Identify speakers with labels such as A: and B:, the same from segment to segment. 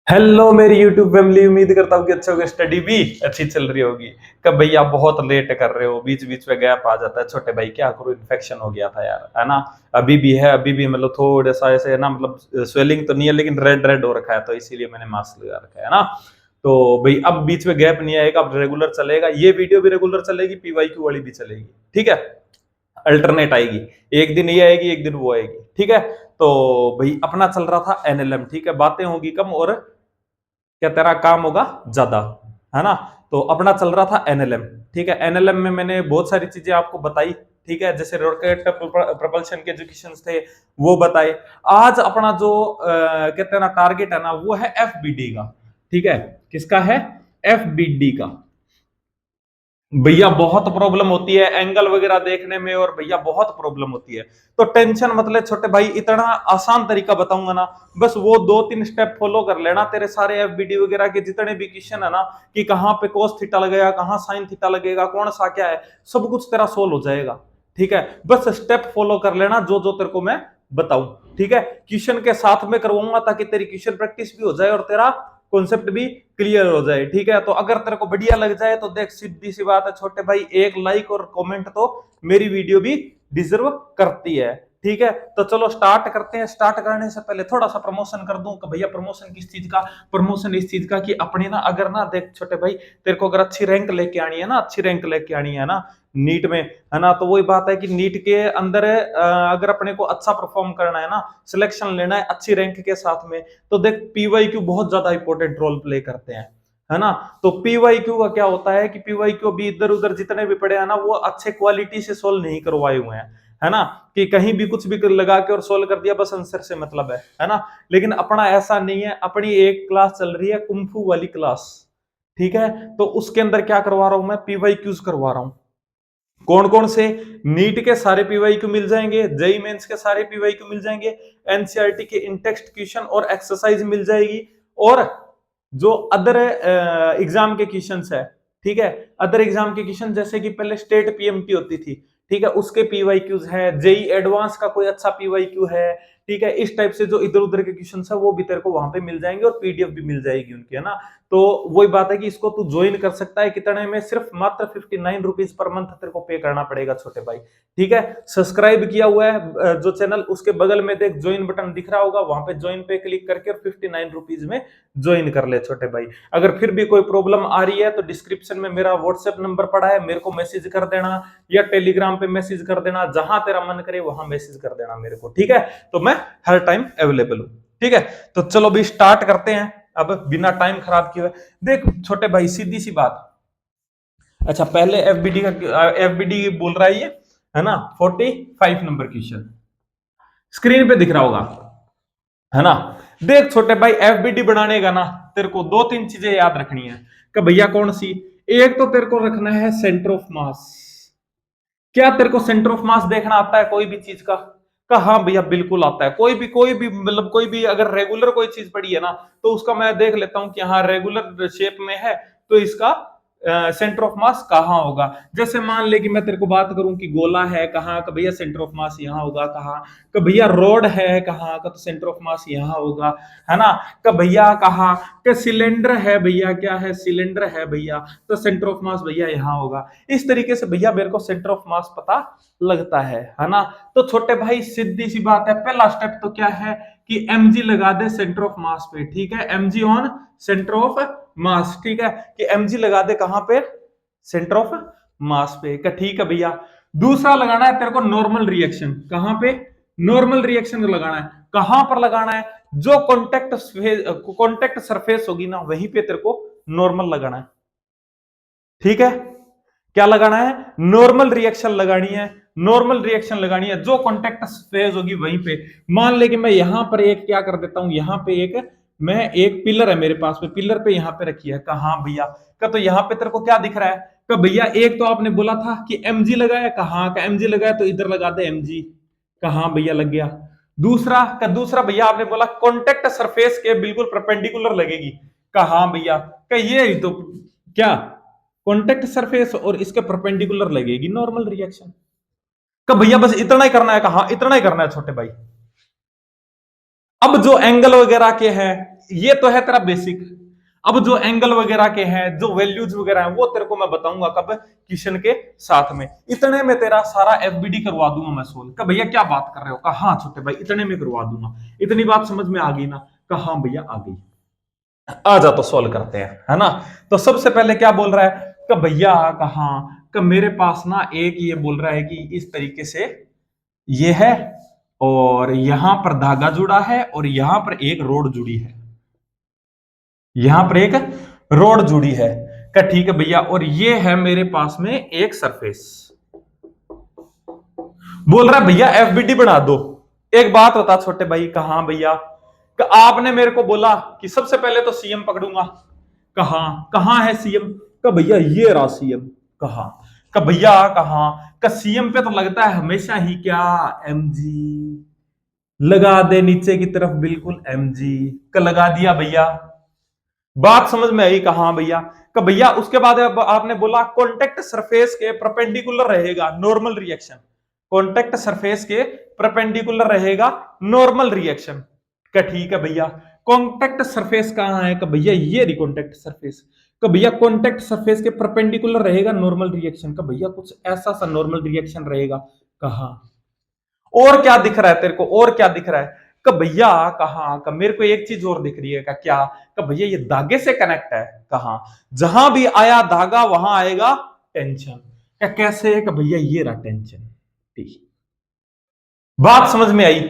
A: Hello मेरी YouTube family. उम्मीद करता हूँ कि अच्छा होगा, स्टडी भी अच्छी चल रही होगी। कब भैया बहुत लेट कर रहे हो, बीच बीच में गैप आ जाता है। छोटे भाई क्या करूँ, इन्फेक्शन हो गया था यार, है ना। अभी भी है, अभी भी मतलब थोड़ा सा ऐसे है ना, मतलब स्वेलिंग तो नहीं है लेकिन रेड रेड हो रखा है, तो इसीलिए मैंने मास्क लगा रखा है ना। तो भाई अब बीच में गैप नहीं आएगा, अब रेगुलर चलेगा, ये वीडियो भी रेगुलर चलेगी, पीवाईक्यू वाली भी चलेगी। ठीक है, अल्टरनेट आएगी। एक दिन ये आएगी, एक दिन वो आएगी। ठीक है। तो भाई अपना चल रहा था एनएलएम। ठीक है, बातें होगी कम और क्या तेरा काम होगा ज्यादा, है ना। तो अपना चल रहा था एनएलएम। ठीक है, एनएलएम में मैंने बहुत सारी चीजें आपको बताई। ठीक है, जैसे रॉकेट प्रपल्शन के एजुकेशन थे वो बताए। आज अपना जो कहते हैं ना टारगेट है ना, वो है एफबीडी का। ठीक है, किसका है? एफबीडी का। भैया बहुत प्रॉब्लम होती है एंगल वगैरह देखने में, और भैया बहुत प्रॉब्लम होती है। तो टेंशन मतलब छोटे भाई, इतना आसान तरीका बताऊंगा ना, बस वो दो तीन स्टेप फॉलो कर लेना, तेरे सारे एफबीडी वगैरह के जितने भी क्वेश्चन है ना, कि कहाँ पे कोस थीटा लगेगा, कहाँ साइन थीटा लगेगा, कौन सा क्या है, सब कुछ तेरा सोल्व हो जाएगा। ठीक है, बस स्टेप फॉलो कर लेना जो जो तेरे को मैं बताऊं। ठीक है, क्वेश्चन के साथ में करवाऊंगा ताकि तेरी क्वेश्चन प्रैक्टिस भी हो जाए और तेरा कॉन्सेप्ट भी क्लियर हो जाए। ठीक है, तो अगर तेरे को बढ़िया लग जाए तो देख, सीधी सी बात है छोटे भाई, एक लाइक और कमेंट तो मेरी वीडियो भी डिजर्व करती है। ठीक है, तो चलो स्टार्ट करते हैं। स्टार्ट करने से पहले थोड़ा सा प्रमोशन कर दूं कि भैया प्रमोशन किस चीज का? प्रमोशन इस चीज का कि अपनी ना, अगर ना देख छोटे भाई, तेरे को अगर अच्छी रैंक लेके आनी है ना, अच्छी रैंक लेके आनी है ना नीट में, है ना, तो वही बात है कि नीट के अंदर अगर अपने को अच्छा परफॉर्म करना है ना, सिलेक्शन लेना है अच्छी रैंक के साथ में, तो देख पीवाईक्यू बहुत ज्यादा इंपॉर्टेंट रोल प्ले करते हैं, है ना। तो पीवाईक्यू का क्या होता है कि पीवाईक्यू भी इधर उधर जितने भी पड़े हैं ना, वो अच्छे क्वालिटी से सोल्व नहीं करवाए हुए हैं, है ना। कि कहीं भी कुछ भी लगा के और सोल्व कर दिया, बस आंसर से मतलब है ना। लेकिन अपना ऐसा नहीं है, अपनी एक क्लास चल रही है कुंफू वाली क्लास। ठीक है, तो उसके अंदर क्या करवा रहा हूं मैं? पीवाईक्यूज करवा रहा हूं। कौन कौन से? नीट के सारे पीवाईक्यू मिल जाएंगे, जेई मेंस के सारे पीवाईक्यू मिल जाएंगे, एनसीईआरटी के इन टेक्स्ट क्वेश्चन और एक्सरसाइज मिल जाएगी, और जो अदर एग्जाम के क्वेश्चंस है। ठीक है, अदर एग्जाम के क्वेश्चन जैसे कि पहले स्टेट पीएमटी होती थी, ठीक है, उसके पीवाईक्यूज है, जेई एडवांस का कोई अच्छा पीवाईक्यू है। ठीक है, इस टाइप से जो इधर उधर के क्वेश्चन है वो भी तेरे को वहां पे मिल जाएंगे, और पीडीएफ भी मिल जाएगी उनकी, है ना। तो वही बात है कि इसको तू ज्वाइन कर सकता है, कितने में? सिर्फ मात्र 59 रुपीज पर मंथ तेरे को पे करना पड़ेगा छोटे भाई। ठीक है, सब्सक्राइब किया हुआ है जो चैनल, उसके बगल में देख ज्वाइन बटन दिख रहा होगा, वहां पे ज्वाइन पे क्लिक करके और 59 रुपीज में ज्वाइन कर ले छोटे भाई। अगर फिर भी कोई प्रॉब्लम आ रही है तो डिस्क्रिप्शन में मेरा व्हाट्सएप नंबर पड़ा है, मेरे को मैसेज कर देना, या टेलीग्राम पे मैसेज कर देना, जहां तेरा मन करे वहां मैसेज कर देना मेरे को। ठीक है, तो मैं हर टाइम अवेलेबल हूं। ठीक है, तो चलो भी स्टार्ट करते हैं अब, बिना टाइम खराब किए हुए। देख छोटे भाई, सीधी सी बात। अच्छा, पहले एफबीडी का, एफबीडी बोल रहा है ये, है ना। 45 नंबर क्वेश्चन स्क्रीन पे दिख रहा होगा, है ना। देख छोटे भाई, एफबीडी बनाने का ना, तेरे को दो तीन चीजें याद रखनी है। कि भैया कौन सी? एक तो तेरे को रखना है सेंटर ऑफ मास। क्या तेरे को सेंटर ऑफ मास देखना आता है कोई भी चीज का? हाँ भैया बिल्कुल आता है। कोई भी मतलब कोई भी अगर रेगुलर कोई चीज पड़ी है ना, तो उसका मैं देख लेता हूँ कि हाँ रेगुलर शेप में है, तो इसका सेंटर ऑफ मास कहाँ होगा। जैसे मान ले कि मैं तेरे को बात करूं कि गोला है कहाँ का, भैया सेंटर ऑफ मास यहाँ होगा। कहाँ का? भैया रोड है कहाँ का, तो सेंटर ऑफ मास यहाँ होगा, है ना। का भैया कहाँ का? सिलेंडर है भैया, क्या है? सिलेंडर है भैया, तो सेंटर ऑफ मास भैया यहाँ होगा। इस तरीके से भैया मेरे को सेंटर ऑफ मास पता लगता है ना। तो छोटे भाई सीधी सी बात है, पहला स्टेप तो क्या है कि एमजी लगा दे सेंटर ऑफ मास पे। ठीक है, MG on centre of mass. ठीक है, कि एमजी लगा दे कहां पे? सेंटर ऑफ मास पे का। ठीक है भैया, दूसरा लगाना है तेरे को नॉर्मल रिएक्शन। कहां पे? नॉर्मल रिएक्शन लगाना है। कहां पर लगाना है? जो कॉन्टेक्ट सरफेस होगी ना, वहीं पे तेरे को नॉर्मल लगाना है। ठीक है, क्या लगाना है? नॉर्मल रिएक्शन लगानी है। नॉर्मल रिएक्शन लगानी है, जो कॉन्टेक्ट फेज होगी वहीं पे। मान ले कि मैं यहां पर एक क्या कर देता हूं, यहां पे एक, मैं एक पिलर है मेरे पास में, पिलर पे यहां पे रखी है। कहा भैया का? तो यहां पे तेरे को क्या दिख रहा है? का भैया एक तो आपने बोला था कि एमजी लगाया, कहा का एमजी लगाया, तो इधर लगा दे एमजी। कहा भैया लग गया। दूसरा का, दूसरा भैया आपने बोला कॉन्टेक्ट सरफेस के बिल्कुल परपेंडिकुलर लगेगी। कहा भैया का? ये तो क्या, कॉन्टेक्ट सरफेस और इसके परपेंडिकुलर लगेगी नॉर्मल रिएक्शन। कब भैया बस इतना ही करना है? कहा इतना ही करना है छोटे भाई? अब जो एंगल वगैरह के हैं, ये तो है तेरा बेसिक। अब जो एंगल वगैरह के हैं, जो वैल्यूज वगैरह हैं, वो तेरे को मैं बताऊंगा कब, क्वेश्चन के साथ में। इतने में तेरा सारा एफबीडी करवा दूंगा मैं सोल्व। का भैया क्या बात कर रहे हो? कहा हाँ छोटे भाई, इतने में करवा दूंगा। इतनी बात समझ में आ गई ना? कहा हाँ भैया आ गई। आ जा तो सोल्व करते हैं, है ना। तो सबसे पहले क्या बोल रहा है कि भैया कहा कि मेरे पास ना एक ये बोल रहा है कि इस तरीके से ये है, और यहां पर धागा जुड़ा है, और यहां पर एक रोड जुड़ी है, यहां पर एक रोड जुड़ी है। क्या ठीक है भैया, और ये है मेरे पास में एक सरफेस। बोल रहा है भैया एफबीडी बना दो। एक बात बता छोटे भाई, कहा भैया कि आपने मेरे को बोला कि सबसे पहले तो सीएम पकड़ूंगा। कहा कहां है सीएम? का भैया ये रहा सीएम। कहा का भैया कहा का सीएम पे तो लगता है हमेशा ही क्या, एमजी। लगा दे नीचे की तरफ बिल्कुल एमजी का लगा दिया भैया। बात समझ में आई? कहा भैया का भैया उसके बाद अब आपने बोला कॉन्टेक्ट सरफेस के परपेंडिकुलर रहेगा नॉर्मल रिएक्शन। कॉन्टेक्ट सरफेस के परपेंडिकुलर रहेगा नॉर्मल रिएक्शन। क्या ठीक है भैया। कॉन्टेक्ट सरफेस कहां है? का भैया ये रही कॉन्टेक्ट सरफेस। का भैया कॉन्टेक्ट सरफेस के परपेंडिकुलर रहेगा नॉर्मल रिएक्शन। का भैया कुछ ऐसा सा नॉर्मल रिएक्शन रहेगा। कहा और क्या दिख रहा है तेरे को? और क्या दिख रहा है? कि भैया कहा का मेरे को एक चीज और दिख रही है। का क्या? कि भैया ये धागे से कनेक्ट है। कहा जहां भी आया धागा वहां आएगा टेंशन। क्या कैसे? कि भैया ये रहा टेंशन। ठीक, बात समझ में आई?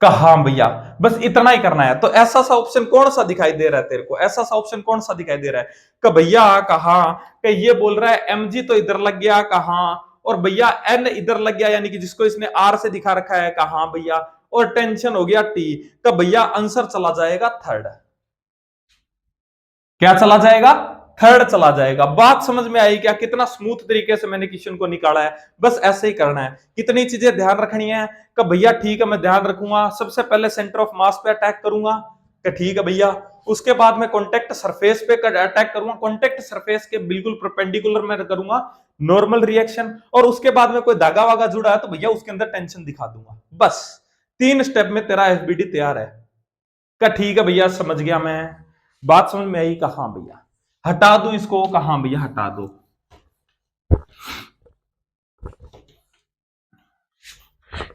A: कहा भैया बस इतना ही करना है। तो ऐसा सा ऑप्शन कौन सा दिखाई दे रहा है तेरे को? ऐसा सा ऑप्शन कौन सा दिखाई दे रहा है? कि भैया कहा कि ये बोल रहा है एमजी तो इधर लग गया। कहा और भैया एन इधर लग गया, यानी कि जिसको इसने आर से दिखा रखा है। कहा भैया और टेंशन हो गया टी। तो भैया आंसर चला जाएगा थर्ड। क्या चला जाएगा? थर्ड चला जाएगा। बात समझ में आई क्या? कितना स्मूथ तरीके से मैंने क्वेश्चन को निकाला है। बस ऐसे ही करना है। कितनी चीजें ध्यान रखनी है? कि भैया ठीक है मैं ध्यान रखूंगा। सबसे पहले सेंटर ऑफ मास पे अटैक करूंगा। कि ठीक है भैया। उसके बाद में कॉन्टेक्ट सरफेस पे अटैक करूंगा। कॉन्टेक्ट सरफेस के बिल्कुल परपेंडिकुलर में करूंगा नॉर्मल रिएक्शन। और उसके बाद में कोई धागा वागा जुड़ा है तो भैया उसके अंदर टेंशन दिखा दूंगा। बस 3 स्टेप में तेरा एफबीडी तैयार है। क्या ठीक है भैया, समझ गया मैं। बात समझ में आई? कहां भैया हटा दो इसको? कहां भैया हटा दो।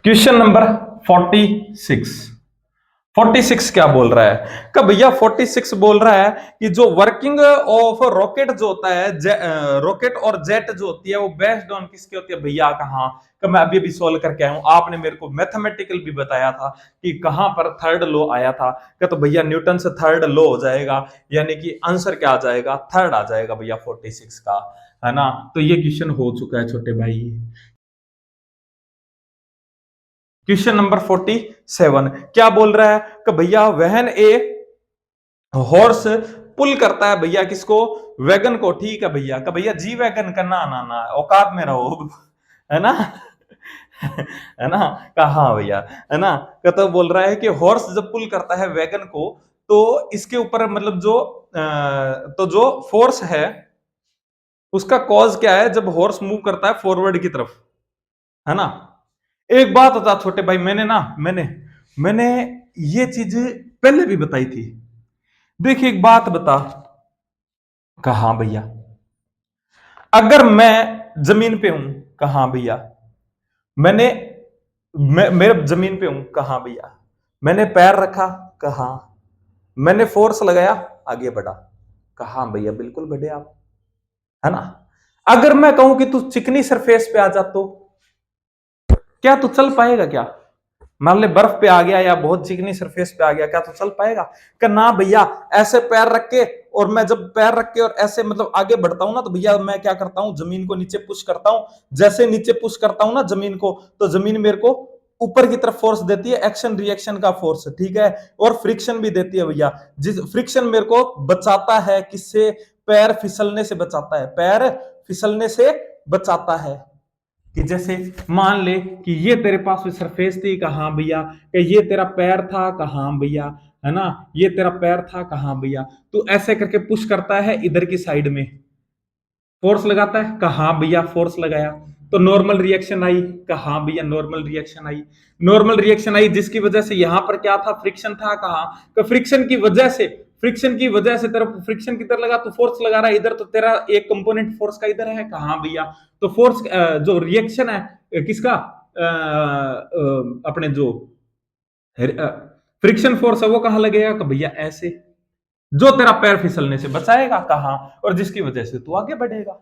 A: Question number 46। 46 क्या बोल रहा है? कि भैया 46 बोल रहा है कि जो वर्किंग ऑफ रॉकेट जो होता है, रॉकेट और जेट जो होती है वो बेस्ड ऑन किसकी होती है भैया? कहां कि मैं अभी सोल्व करके आया हूं। आपने मेरे को मैथमेटिकल भी बताया था कि कहां पर थर्ड लॉ आया था। कि तो भैया न्यूटन से थर्ड लॉ हो जाएगा, यानी कि आंसर क्या आ जाएगा? थर्ड आ जाएगा भैया 46 का, है ना। तो ये क्वेश्चन हो चुका है छोटे भाई। क्वेश्चन नंबर 47 क्या बोल रहा है? कि भैया वहन ए हॉर्स पुल करता है भैया किसको? वैगन को। ठीक है भैया। का भैया जी वैगन का ना ना ना औकात में रहो, है ना। है ना। कहा भैया, है ना। तो बोल रहा है कि हॉर्स जब पुल करता है वैगन को, तो इसके ऊपर मतलब जो तो जो फोर्स है उसका कॉज क्या है जब हॉर्स मूव करता है फॉरवर्ड की तरफ, है ना। एक बात बता छोटे भाई, मैंने ये चीज पहले भी बताई थी। देखिए एक बात बता। कहा भैया अगर मैं जमीन पे हूं। कहा भैया मैंने मेरे जमीन पे हूं। कहा भैया मैंने पैर रखा। कहा मैंने फोर्स लगाया, आगे बढ़ा। कहा भैया बिल्कुल बढ़े आप, है ना। अगर मैं कहूं कि तू चिकनी सरफेस पे आ जा, तो क्या तू चल पाएगा? क्या मान ले बर्फ पे आ गया या बहुत चिकनी सरफेस पे आ गया, क्या तो चल पाएगा? कि ना भैया, ऐसे पैर रख के, और मैं जब पैर रख के और ऐसे मतलब आगे बढ़ता हूं ना, तो भैया मैं क्या करता हूं, जमीन को नीचे पुश करता हूं। जैसे नीचे पुश करता हूं ना जमीन को, तो जमीन मेरे को ऊपर की तरफ फोर्स देती है, एक्शन रिएक्शन का फोर्स, ठीक है। और फ्रिक्शन भी देती है भैया। जिस फ्रिक्शन मेरे को बचाता है किससे? पैर फिसलने से बचाता है, पैर फिसलने से बचाता है। कि जैसे मान ले कि ये तेरे पास में सरफेस थी। कहा भैया कि ये तेरा पैर था। कहा भैया, है ना, ये तेरा पैर था। कहा भैया तू ऐसे करके पुश करता है इधर की साइड में, फोर्स लगाता है। कहा भैया फोर्स लगाया। तो नॉर्मल रिएक्शन आई। कहा भैया normal reaction I. Normal reaction I जिसकी वजह से यहां पर क्या था, फ्रिक्शन था। कहा तो फ्रिक्शन की वजह से, फ्रिक्शन की वजह से तेरा फ्रिक्शन किधर लगा, तो फोर्स लगा रहा है इधर, तो तेरा एक कंपोनेंट फोर्स का इधर है। कहा भैया तो फोर्स जो रिएक्शन है किसका, अपने जो फ्रिक्शन फोर्स है वो कहां लगेगा, कि भैया ऐसे, जो तेरा पैर फिसलने से बचाएगा। कहा और जिसकी वजह से तू आगे बढ़ेगा।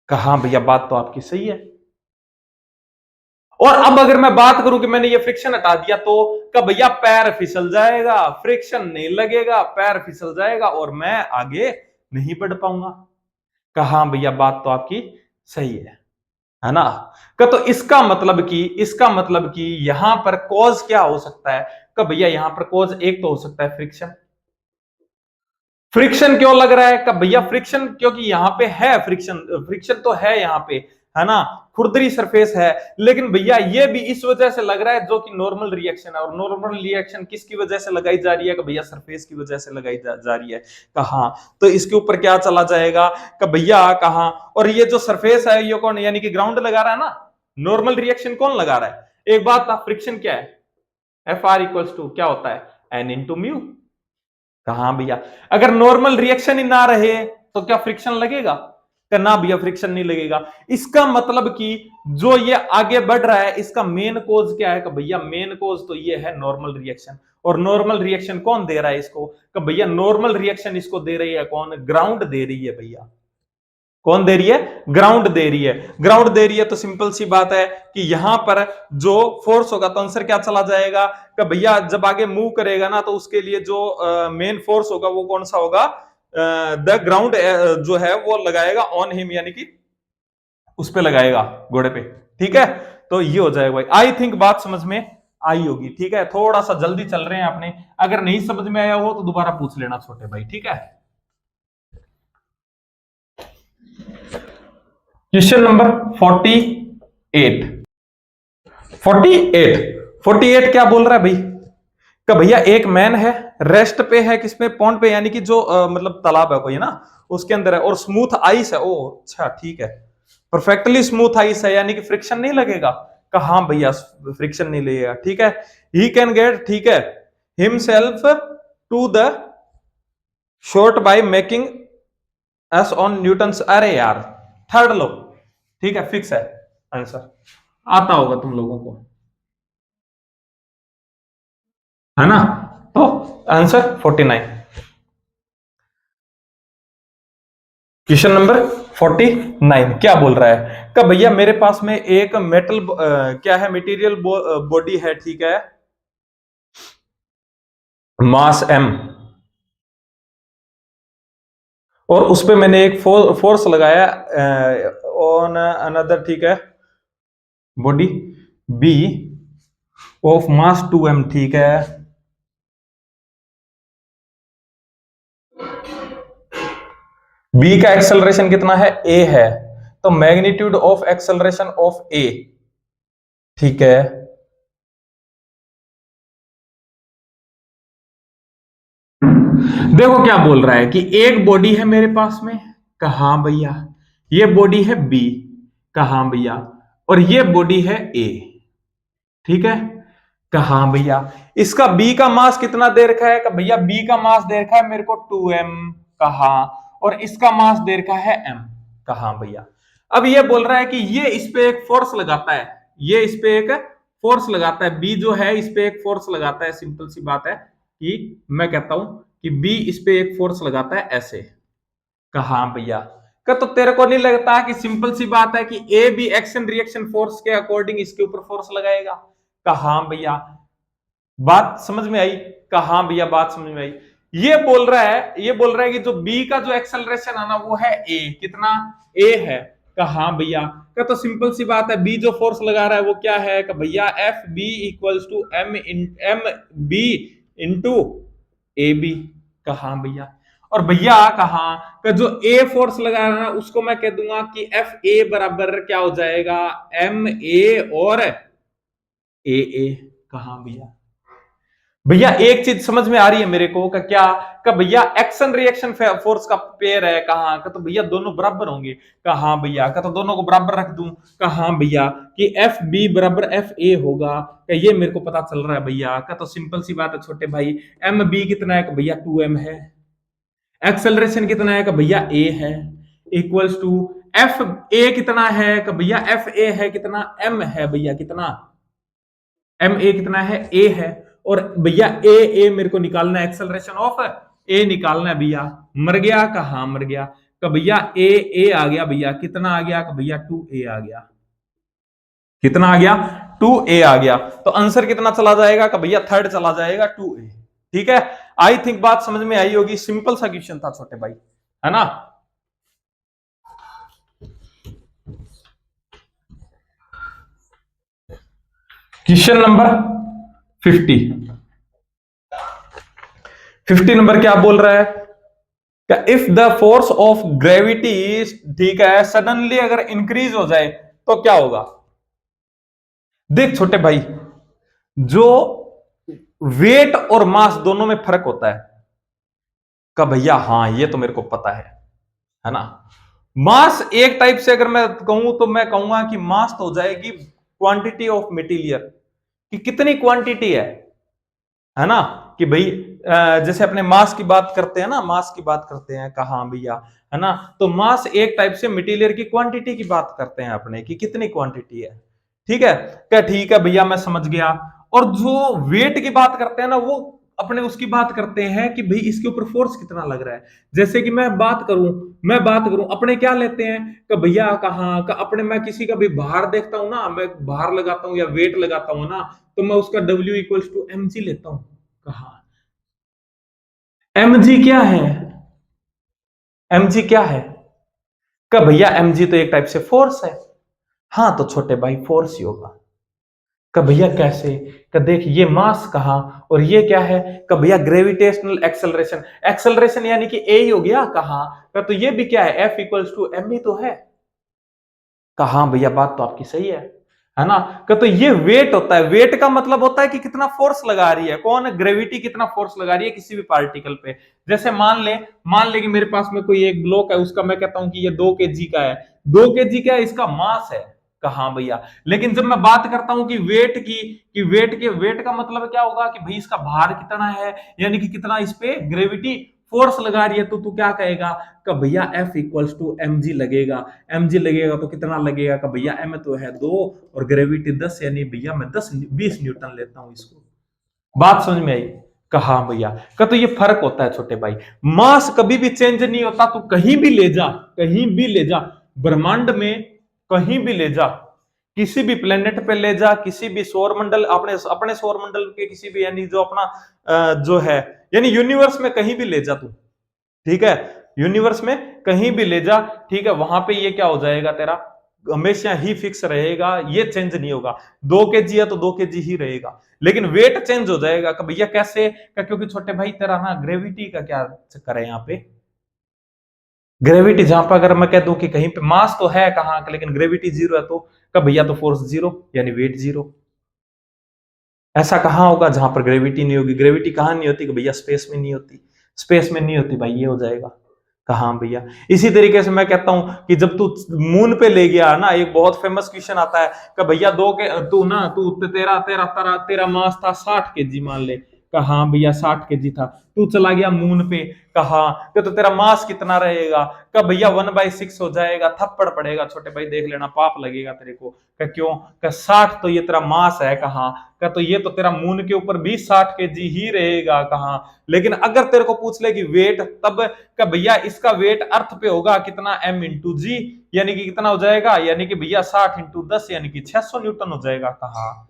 A: कहा भैया बात तो आपकी सही है। और अब अगर मैं बात करूं कि मैंने ये फ्रिक्शन हटा दिया तो कब भैया पैर फिसल जाएगा, फ्रिक्शन नहीं लगेगा, पैर फिसल जाएगा और मैं आगे नहीं बढ़ पाऊंगा। कहा भैया बात तो आपकी सही है ना। तो इसका मतलब कि यहां पर कॉज क्या हो सकता है, कि भैया यहां पर कॉज एक तो हो सकता है फ्रिक्शन। फ्रिक्शन क्यों लग रहा है, कब भैया फ्रिक्शन, क्योंकि यहां पे है फ्रिक्शन, फ्रिक्शन तो है यहां पे, है ना, खुरदरी सरफेस है। लेकिन भैया ये भी इस वजह से लग रहा है जो कि नॉर्मल रिएक्शन है, और नॉर्मल रिएक्शन किसकी वजह से लगाई जा रही है, कि भैया सरफेस की वजह से लगाई जा रही है। कहां तो इसके ऊपर क्या चला जाएगा, कि भैया कहां, और ये जो सरफेस है ये कौन, यानी कि ग्राउंड लगा रहा है ना। नॉर्मल रिएक्शन कौन लगा रहा है, एक बात था, फ्रिक्शन क्या है, एफ आर इक्वल्स टू क्या होता है, एन इंटू म्यू। कहा भैया अगर नॉर्मल रिएक्शन ही ना रहे तो क्या फ्रिक्शन लगेगा, ना भैया फ्रिक्शन नहीं लगेगा। इसका मतलब कि जो ये आगे बढ़ रहा है इसका मेन कोज क्या है, कि भैया मेन कोज तो ये है नॉर्मल रिएक्शन। और नॉर्मल रिएक्शन कौन दे रहा है इसको, कि भैया नॉर्मल रिएक्शन इसको दे रही है कौन, ग्राउंड दे रही है भैया। कौन दे रही है, ग्राउंड दे रही है। ग्राउंड दे रही है तो सिंपल सी बात है कि यहां पर जो फोर्स होगा तो आंसर क्या चला जाएगा, कि भैया जब आगे मूव करेगा ना तो उसके लिए जो मेन फोर्स होगा वो कौन सा होगा, द ग्राउंड जो है वो लगाएगा ऑन हिम, यानी कि उस पे लगाएगा, घोड़े पे। ठीक है, तो ये हो जाएगा भाई। आई थिंक बात समझ में आई होगी। ठीक है, थोड़ा सा जल्दी चल रहे हैं अपने, अगर नहीं समझ में आया हो तो दोबारा पूछ लेना छोटे भाई। ठीक है, क्वेश्चन नंबर 48। 48 क्या बोल रहा है भाई, का भैया एक मैन है, रेस्ट पे है, किसमें, पॉन्ड पे, यानी कि जो मतलब तालाब है कोई ना, उसके अंदर है, और स्मूथ आइस है। ओ अच्छा ठीक है, परफेक्टली स्मूथ आइस है, यानी कि फ्रिक्शन नहीं लगेगा। कहा हाँ भैया फ्रिक्शन नहीं लगेगा। ठीक है, ही कैन गेट, ठीक है, himself to the short by making S on newtons, अरे यार थर्ड लो। ठीक है, फिक्स है आंसर, आता होगा तुम लोगों को, है ना। तो आंसर 49। क्वेश्चन नंबर 49 क्या बोल रहा है, कि भैया मेरे पास में एक मेटल क्या है, मटेरियल बॉडी है। ठीक है, मास m, और उस पे मैंने एक फोर्स लगाया ऑन अनदर, ठीक है, body b of mass 2m। ठीक है, b का एक्सेलरेशन कितना है, a है, तो magnitude of acceleration of a, ठीक है, देखो क्या बोल रहा है कि एक बॉडी है मेरे पास में, कहा भैया ये बॉडी है बी, कहा भैया, और ये बॉडी है ए। ठीक है, कहा भैया इसका बी का मास कितना दे रखा है, कि भैया बी का मास दे रखा है मेरे को 2m। कहा और इसका मास दे रखा है m। कहा भैया अब ये बोल रहा है कि ये इस पे एक फोर्स लगाता है, ये इस पे एक फोर्स लगाता है, बी जो है इस पे एक फोर्स लगाता है। सिंपल सी बात है कि मैं कहता हूं कि बी इस पे एक फोर्स लगाता है ऐसे। कहा भैया का तो तेरे को नहीं लगता कि सिंपल सी बात है कि ए भी एक्शन रिएक्शन फोर्स के अकॉर्डिंग इसके ऊपर फोर्स लगाएगा। कहा भैया बात समझ में आई, कहा भैया बात समझ में आई। ये बोल रहा है, ये बोल रहा है कि जो बी का जो एक्सेलरेशन है ना वो है ए, कितना, ए है। कहा भैया का तो सिंपल सी बात है, बी जो फोर्स लगा रहा है वो क्या है, कि भैया F B equals to M B into A B. कहा भैया और भैया कहा कि जो ए फोर्स लगा रहा है ना उसको मैं कह दूंगा कि एफ ए बराबर क्या हो जाएगा, एम ए और ए ए। कहा भैया भैया एक चीज समझ में आ रही है मेरे को का क्या, का भैया एक्शन रिएक्शन फोर्स का पेयर है कहाँ का, तो भैया दोनों बराबर होंगे। कहाँ भैया का तो दोनों को बराबर रख दूं। कहाँ भैया कि एफ बी बराबर एफ ए होगा, का ये मेरे को पता चल रहा है भैया का, तो सिंपल सी बात है छोटे भाई। एम बी कितना है भैया 2m है। एक्सेलरेशन कितना है भैया ए है, इक्वल्स टू एफ ए कितना है भैया एफ ए है कितना एम है भैया कितना एम ए कितना है ए है। और भैया ए मेरे को निकालना है, एक्सेलरेशन ऑफ ए निकालना है भैया। मर गया कहां मर गया भैया ए आ गया भैया कितना आ गया भैया 2a आ गया। कितना आ गया 2a आ गया। तो आंसर कितना चला जाएगा भैया थर्ड चला जाएगा 2a। ठीक है, आई थिंक बात समझ में आई होगी। सिंपल सा क्वेश्चन था छोटे भाई, है ना। क्वेश्चन नंबर 50 नंबर क्या बोल रहा है, if the force of gravity, ठीक है, सडनली अगर इंक्रीज हो जाए तो क्या होगा। देख छोटे भाई, जो वेट और मास दोनों में फर्क होता है का भैया, हाँ ये तो मेरे को पता है ना। मास एक टाइप से अगर मैं कहूं तो मैं कहूंगा कि मास तो हो जाएगी क्वांटिटी ऑफ मटेरियल, कि कितनी क्वांटिटी है ना। कि भाई जैसे अपने मास की बात करते हैं ना, मास की बात करते हैं कहाँ भैया, है ना। तो मास एक टाइप से मटेरियल की क्वांटिटी की बात करते हैं अपने, कि कितनी क्वांटिटी है। ठीक है क्या, ठीक है भैया मैं समझ गया। और जो वेट की बात करते हैं ना, वो अपने उसकी बात करते हैं कि भाई इसके ऊपर फोर्स कितना लग रहा है। जैसे कि मैं बात करूं अपने क्या लेते हैं कि भैया कहाँ का अपने, मैं किसी का भी भार देखता हूं ना, मैं भार लगाता हूं या वेट लगाता हूं ना, तो मैं उसका W इक्वल्स टू mg लेता हूं। कहा mg क्या है, mg क्या है का भैया mg तो एक टाइप से फोर्स है। हाँ तो छोटे भाई फोर्स ही होगा। का भैया कैसे, का देख ये मास कहा और ये क्या है का भैया ग्रेविटेशनल एक्सेलरेशन। एक्सेलरेशन यानी कि ए ही हो गया कहा का, तो ये भी क्या है F इक्वल्स टू एम ही तो है। कहा भैया बात तो आपकी सही है ना। का तो ये वेट होता है, वेट का मतलब होता है कि कितना फोर्स लगा रही है कौन, ग्रेविटी कितना फोर्स लगा रही है किसी भी पार्टिकल पे। जैसे मान ले कि मेरे पास में कोई एक ब्लॉक है, उसका मैं कहता हूं कि ये 2 kg का है। 2 kg का है, इसका मास है कहा भैया। लेकिन जब मैं बात करता हूं कि वेट की, कि वेट का मतलब क्या होगा कि भाई इसका भार कितना है, यानी कि कितना इस पे ग्रेविटी फोर्स लगा रही है, तो तू क्या कहेगा कि भैया F इक्वल्स टू mg लगेगा। mg लगेगा तो कितना लगेगा कि भैया m तो है 2 और ग्रेविटी 10, यानी भैया मैं 20 न्यूटन लेता हूं इसको। बात समझ में आई कहा भैया का, तो ये फर्क होता है छोटे भाई। मास कभी भी चेंज नहीं होता, तू कहीं भी ले जा, कहीं भी ले जा ब्रह्मांड में, कहीं भी ले जा, किसी भी प्लेनेट पे ले जा, किसी भी सौर मंडल, अपने अपने सौर मंडल के किसी भी, यानी जो अपना जो है यानी यूनिवर्स में कहीं भी ले जा तू, ठीक है, यूनिवर्स में कहीं भी ले जा, ठीक है, वहां पे ये क्या हो जाएगा तेरा, हमेशा ही फिक्स रहेगा, ये चेंज नहीं होगा। 2 kg है तो 2 kg ही रहेगा, लेकिन वेट चेंज हो जाएगा कि भैया कैसे का, क्योंकि छोटे भाई तेरा ना ग्रेविटी का क्या चक्कर है यहाँ पे। ग्रेविटी जहां पर अगर मैं कह दूं कि कहीं पे मास तो है कहां का, लेकिन ग्रेविटी 0 है, तो कब भैया तो फोर्स 0 यानी वेट 0। ऐसा कहां होगा जहां पर ग्रेविटी नहीं होगी। ग्रेविटी कहां नहीं होती कि भैया स्पेस में नहीं होती, स्पेस में नहीं होती भाई, ये हो जाएगा कहां भैया। इसी तरीके से मैं कहता हूं कि जब तू मून पे ले गया ना, एक बहुत फेमस क्वेश्चन आता है कि भैया तू तेरा तेरा तेरा तेरा मास था 60 kg मान ले, कहा भैया 60 kg था, तू चला गया मून पे, कहा तो तेरा मास कितना रहेगा, कब भैया 1/6 हो जाएगा, थप्पड़ पड़ेगा छोटे भाई, देख लेना पाप लगेगा तेरे को। क्यों, 60 तो ये तेरा मास है कहा का, तो ये तो तेरा मून के ऊपर भी 60 kg ही रहेगा कहा। लेकिन अगर तेरे को पूछ ले कि वेट, तब का भैया इसका वेट अर्थ पे होगा कितना m इंटू जी, यानी कि कितना हो जाएगा, यानी कि भैया 60 इंटू 10 यानी कि 600 न्यूटन हो जाएगा कहा।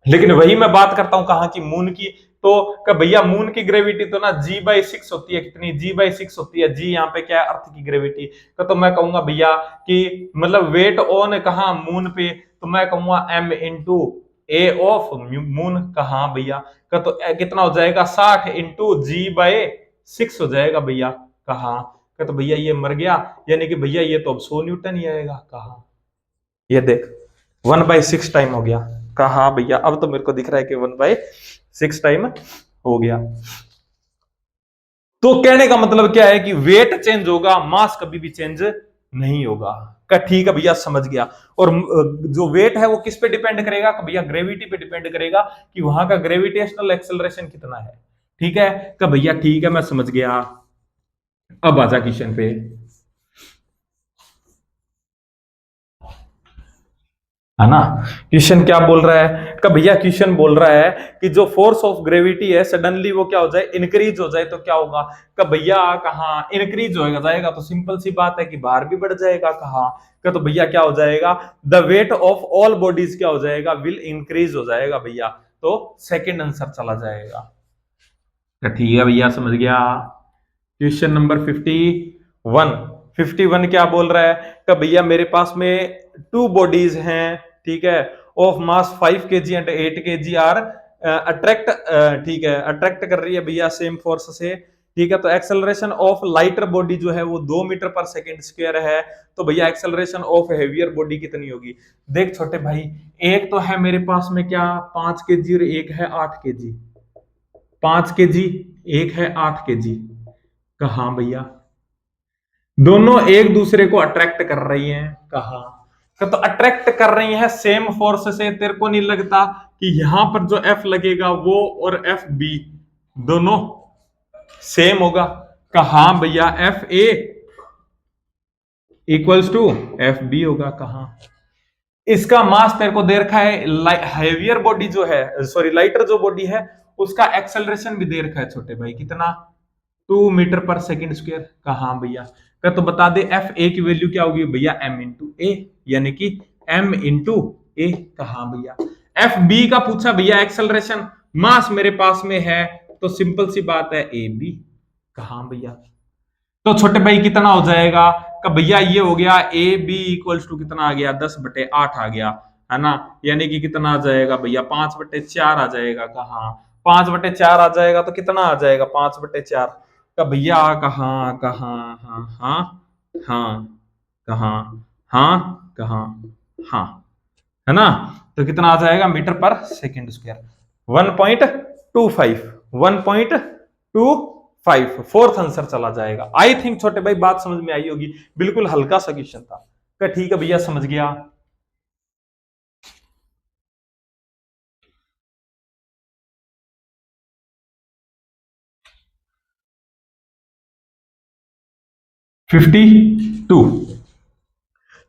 A: लेकिन वही मैं बात करता हूं कहा कि मून की, तो का भैया मून की ग्रेविटी तो ना g/6 होती है, कितनी g/6 होती है, जी यहाँ पे क्या है अर्थ की ग्रेविटी का, तो मैं कहूंगा भैया कि मतलब वेट ऑन कहा मून पे, तो मैं कहूंगा m into A of moon कहा भैया का, तो कितना हो जाएगा 60 इंटू g/6 हो जाएगा भैया कहा का, तो भैया ये मर गया, यानी कि भैया ये तो अब 100 न्यूटन ही आएगा कहा। ये देख 1/6 टाइम हो गया कहा भैया, अब तो मेरे को दिख रहा है कि 1/6 6 टाइम हो गया। तो कहने का मतलब क्या है कि वेट चेंज होगा, मास कभी भी चेंज नहीं होगा। का ठीक है भैया, समझ गया। और जो वेट है वो किस पे डिपेंड करेगा? भैया ग्रेविटी पे डिपेंड करेगा कि वहां का ग्रेविटेशनल एक्सेलरेशन कितना है। ठीक है का भैया, ठीक है मैं समझ गया। अब आजा क्वेश्चन पे। है ना, क्वेश्चन क्या बोल रहा है का भैया, क्वेश्चन बोल रहा है कि जो फोर्स ऑफ ग्रेविटी है सडनली वो क्या हो जाए, इंक्रीज हो जाए, तो क्या होगा? का भैया कहा इंक्रीज होएगा जाएगा, तो सिंपल सी बात है कि भार भी बढ़ जाएगा। कहा का तो भैया क्या हो जाएगा, the weight of all bodies क्या हो जाएगा, विल इंक्रीज हो जाएगा भैया। तो सेकंड आंसर चला जाएगा। ठीक है भैया, समझ गया। Question number 51। 51 क्या बोल रहा है कि भैया मेरे पास में टू बॉडीज हैं, ठीक है, of mass 5 kg and 8 kg are attract, ठीक है, अट्रैक्ट कर रही है भैया सेम फोर्स से। ठीक है, तो एक्सेलरेशन ऑफ लाइटर बॉडी जो है वो 2 मीटर पर सेकेंड स्क्वायर है। तो भैया एक्सेलरेशन ऑफ हेवियर बॉडी कितनी होगी? देख छोटे भाई, एक तो है मेरे पास में क्या 5 kg और एक है 8 kg। 5 kg, एक है 8 kg। कहा भैया दोनों एक दूसरे को अट्रैक्ट कर रही हैं। कहा तो अट्रैक्ट कर रही हैं सेम फोर्स से। तेरे को नहीं लगता कि यहां पर जो एफ लगेगा वो और एफ बी दोनों सेम होगा? कहा भैया F A equals to F B होगा। कहा इसका मास तेरे को दे रखा है, हेवियर बॉडी जो है, सॉरी लाइटर जो बॉडी है उसका एक्सेलरेशन भी दे रखा है छोटे भाई, कितना? 2 मीटर पर सेकंड स्क्वायर। कहा भैया का तो बता दे एफ ए की वैल्यू क्या होगी भैया, एम इंटू ए, यानी कि एम इंटू ए। कहा भैया एफ बी का पूछा भैया एक्सेलरेशन, मास मेरे पास में है तो सिंपल सी बात है ए बी। कहा भैया तो छोटे भाई कितना हो जाएगा? का भैया ये हो गया ए बी इक्वल्स टू कितना आ गया, 10/8 आ गया, है ना, यानी कि कितना आ जाएगा भैया 5/4 आ जाएगा। कहा 5/4 आ जाएगा तो कितना आ जाएगा 5/4 का भैया? कहा कहा हाँ हाँ हाँ, कहा हाँ, कहा हाँ, है ना, तो कितना आ जाएगा मीटर पर सेकेंड स्क्वायर? 1.25, 1.25, फोर्थ आंसर चला जाएगा। आई थिंक छोटे भाई बात समझ में आई होगी, बिल्कुल हल्का सा क्वेश्चन था। ठीक है भैया, समझ गया। फिफ्टी टू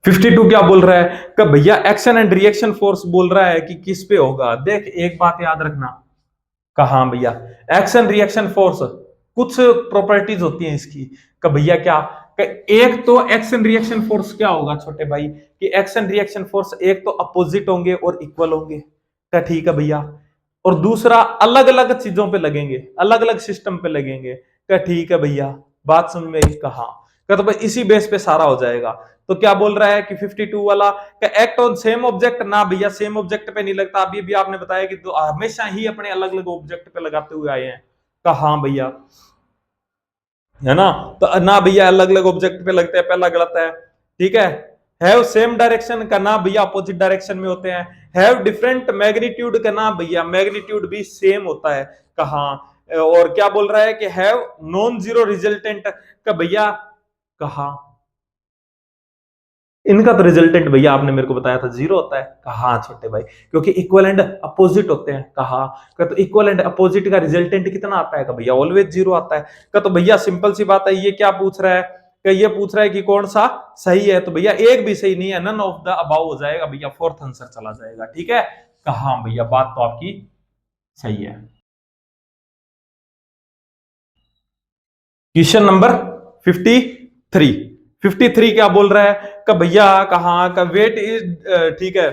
A: 52 क्या बोल रहा है कि भैया एक्शन एंड रिएक्शन फोर्स बोल रहा है कि किस पे होगा। देख एक बात याद रखना, कहा भैया एक्शन रिएक्शन फोर्स कुछ प्रॉपर्टीज होती हैं इसकी। कि भैया क्या कि एक तो एक्शन रिएक्शन फोर्स क्या होगा छोटे भाई, कि एक्शन रिएक्शन फोर्स एक तो अपोजिट होंगे और इक्वल होंगे। क्या ठीक है भैया? और दूसरा अलग अलग चीजों पे लगेंगे, अलग अलग सिस्टम पे लगेंगे। क्या ठीक है भैया, बात समझ में आई? कहा क्या तो भाई इसी बेस पे सारा हो जाएगा। तो क्या बोल रहा है कि 52 वाला का एक्ट ऑन सेम ऑब्जेक्ट, ना भैया सेम ऑब्जेक्ट पे नहीं लगता। अभी भी आपने बताया कि तो हमेशा ही अपने अलग अलग ऑब्जेक्ट पे लगाते हुए आए हैं। कहा हाँ भैया, है ना, तो ना भैया अलग अलग ऑब्जेक्ट पे लगते हैं, पहला गलत है। ठीक है, हैव सेम डायरेक्शन का ना भैया अपोजिट डायरेक्शन में होते हैं। हैव डिफरेंट मैग्नीट्यूड का ना भैया मैग्नीट्यूड भी सेम होता है। कहा और क्या बोल रहा है कि हैव नॉन जीरो रिजल्टेंट का भैया। कहा इनका तो रिजल्टेंट भैया आपने मेरे को बताया था जीरो होता है। कहा हाँ छोटे भाई, क्योंकि इक्वल एंड अपोजिट होते हैं। कहा तो इक्वल एंड अपोजिट का रिजल्टेंट कितना आता है? का भैया ऑलवेज जीरो आता है। का तो भैया सिंपल सी बात है, ये क्या पूछ रहा है कि ये पूछ रहा है कि कौन सा सही है। तो भैया एक भी सही नहीं है, नन ऑफ द अबाउ हो जाएगा भैया, फोर्थ आंसर चला जाएगा। ठीक है, कहा भैया बात तो आपकी सही है। Question number 53। 53 क्या बोल रहा है कि भैया कहा का वेट इज, ठीक है,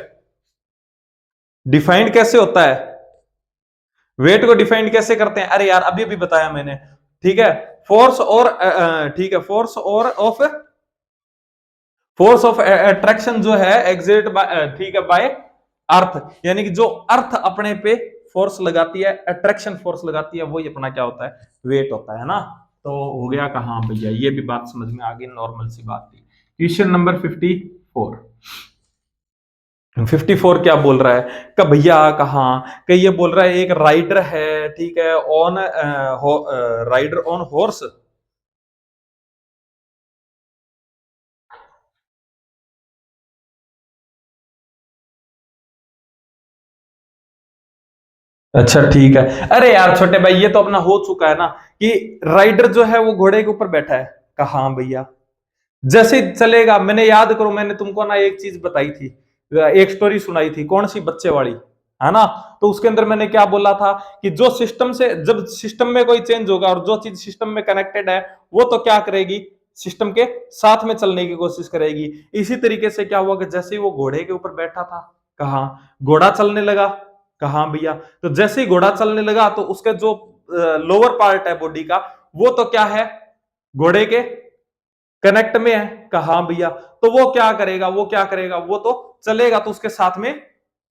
A: डिफाइंड कैसे होता है? वेट को डिफाइंड कैसे करते हैं? अरे यार अभी अभी बताया मैंने। ठीक है, फोर्स और ठीक है, फोर्स ऑफ अट्रैक्शन जो है एग्जिट बाय, ठीक है, बाय अर्थ, यानी कि जो अर्थ अपने पे फोर्स लगाती है, अट्रैक्शन फोर्स लगाती है, वही अपना क्या होता है, वेट होता है ना। तो हो गया कहाँ भैया, ये भी बात समझ में आ गई, नॉर्मल सी बात थी। Question number 54। 54 क्या बोल रहा है कि भैया कहाँ, कि ये बोल रहा है एक राइडर है, ठीक है, ऑन राइडर ऑन हॉर्स। अच्छा ठीक है, अरे यार छोटे भाई ये तो अपना हो चुका है ना, कि राइडर जो है वो घोड़े के ऊपर बैठा है। कहा हाँ भैया, जैसे चलेगा, मैंने याद करो मैंने तुमको ना एक चीज बताई थी, एक स्टोरी सुनाई थी, कौन सी, बच्चे वाली, है ना। तो उसके अंदर मैंने क्या बोला था कि जो सिस्टम से, जब सिस्टम में कोई चेंज होगा और जो चीज सिस्टम में कनेक्टेड है वो तो क्या करेगी, सिस्टम के साथ में चलने की कोशिश करेगी। इसी तरीके से क्या हुआ कि जैसे ही वो घोड़े के ऊपर बैठा था, कहा घोड़ा चलने लगा। कहा भैया, तो जैसे ही घोड़ा चलने लगा तो उसका जो लोअर पार्ट है बॉडी का, वो तो क्या है, घोड़े के कनेक्ट में है। कहा हाँ भैया, तो वो क्या करेगा, वो क्या करेगा, वो तो चलेगा तो उसके साथ में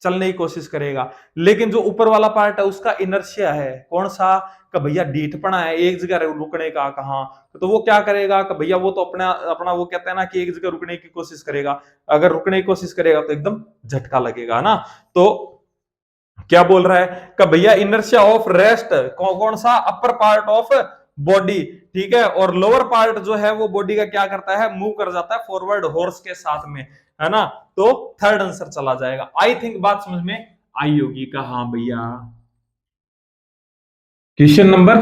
A: चलने की कोशिश करेगा। लेकिन जो ऊपर वाला पार्ट है उसका इनर्शिया है, कौन सा, कि भैया ढीठपना है, एक जगह रुकने का। कहा तो वो क्या करेगा कि भैया वो तो अपना अपना वो कहते हैं ना कि एक जगह रुकने की कोशिश करेगा। अगर रुकने की कोशिश करेगा तो एकदम झटका लगेगा ना। तो क्या बोल रहा है कि भैया इनर्शिया ऑफ रेस्ट, कौन सा, अपर पार्ट ऑफ बॉडी, ठीक है, और लोअर पार्ट जो है वो बॉडी का क्या करता है, मूव कर जाता है फॉरवर्ड हॉर्स के साथ में, है ना। तो थर्ड आंसर चला जाएगा। आई थिंक बात समझ में आई होगी। कहा भैया, क्वेश्चन नंबर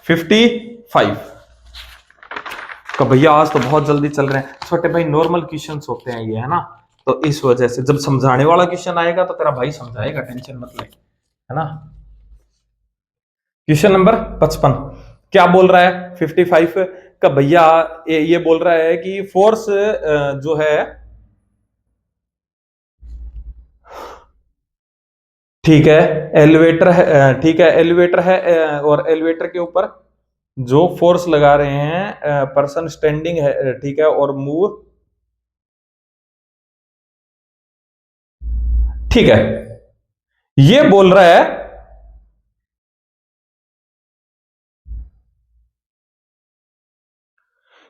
A: 55। का भैया आज तो बहुत जल्दी चल रहे हैं छोटे भाई, नॉर्मल क्वेश्चन होते हैं ये, है ना। तो इस वजह से जब समझाने वाला क्वेश्चन आएगा तो तेरा भाई समझाएगा, टेंशन मत ले, है ना। क्वेश्चन नंबर 55 क्या बोल रहा है, 55 का भैया, ये बोल रहा है कि फोर्स जो है, ठीक है, एलिवेटर है, ठीक है, एलिवेटर है, और एलिवेटर के ऊपर जो फोर्स लगा रहे हैं, पर्सन स्टैंडिंग है, ठीक है, और मूव, ठीक है, ये बोल रहा है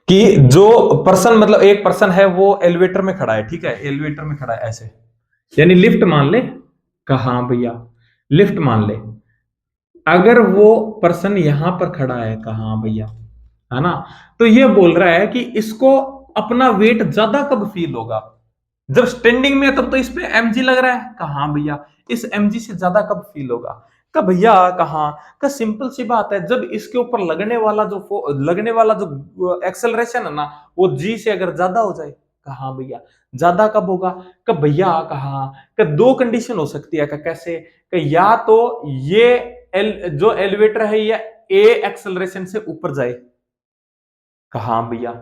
A: कि जो पर्सन, मतलब एक पर्सन है वो एलिवेटर में खड़ा है, ठीक है, एलिवेटर में खड़ा है ऐसे, यानी लिफ्ट मान ले। कहा भैया, लिफ्ट मान ले, अगर वो पर्सन यहां पर खड़ा है, कहा भैया, है ना, तो ये बोल रहा है कि इसको अपना वेट ज्यादा कब फील होगा, जब स्टैंडिंग में है तब तो इस पे mg लग रहा है। कहा भैया, इस mg से ज्यादा कब फील होगा। का भैया, कहा का सिंपल सी बात है, जब इसके ऊपर लगने वाला जो एक्सेलरेशन है ना, वो g से अगर ज्यादा हो जाए। कहा भैया, ज्यादा कब होगा। का भैया, कहा का दो कंडीशन हो सकती है। का कैसे, का या तो ये जो एलिवेटर है ये a एक्सेलरेशन से ऊपर जाए। कहा भैया,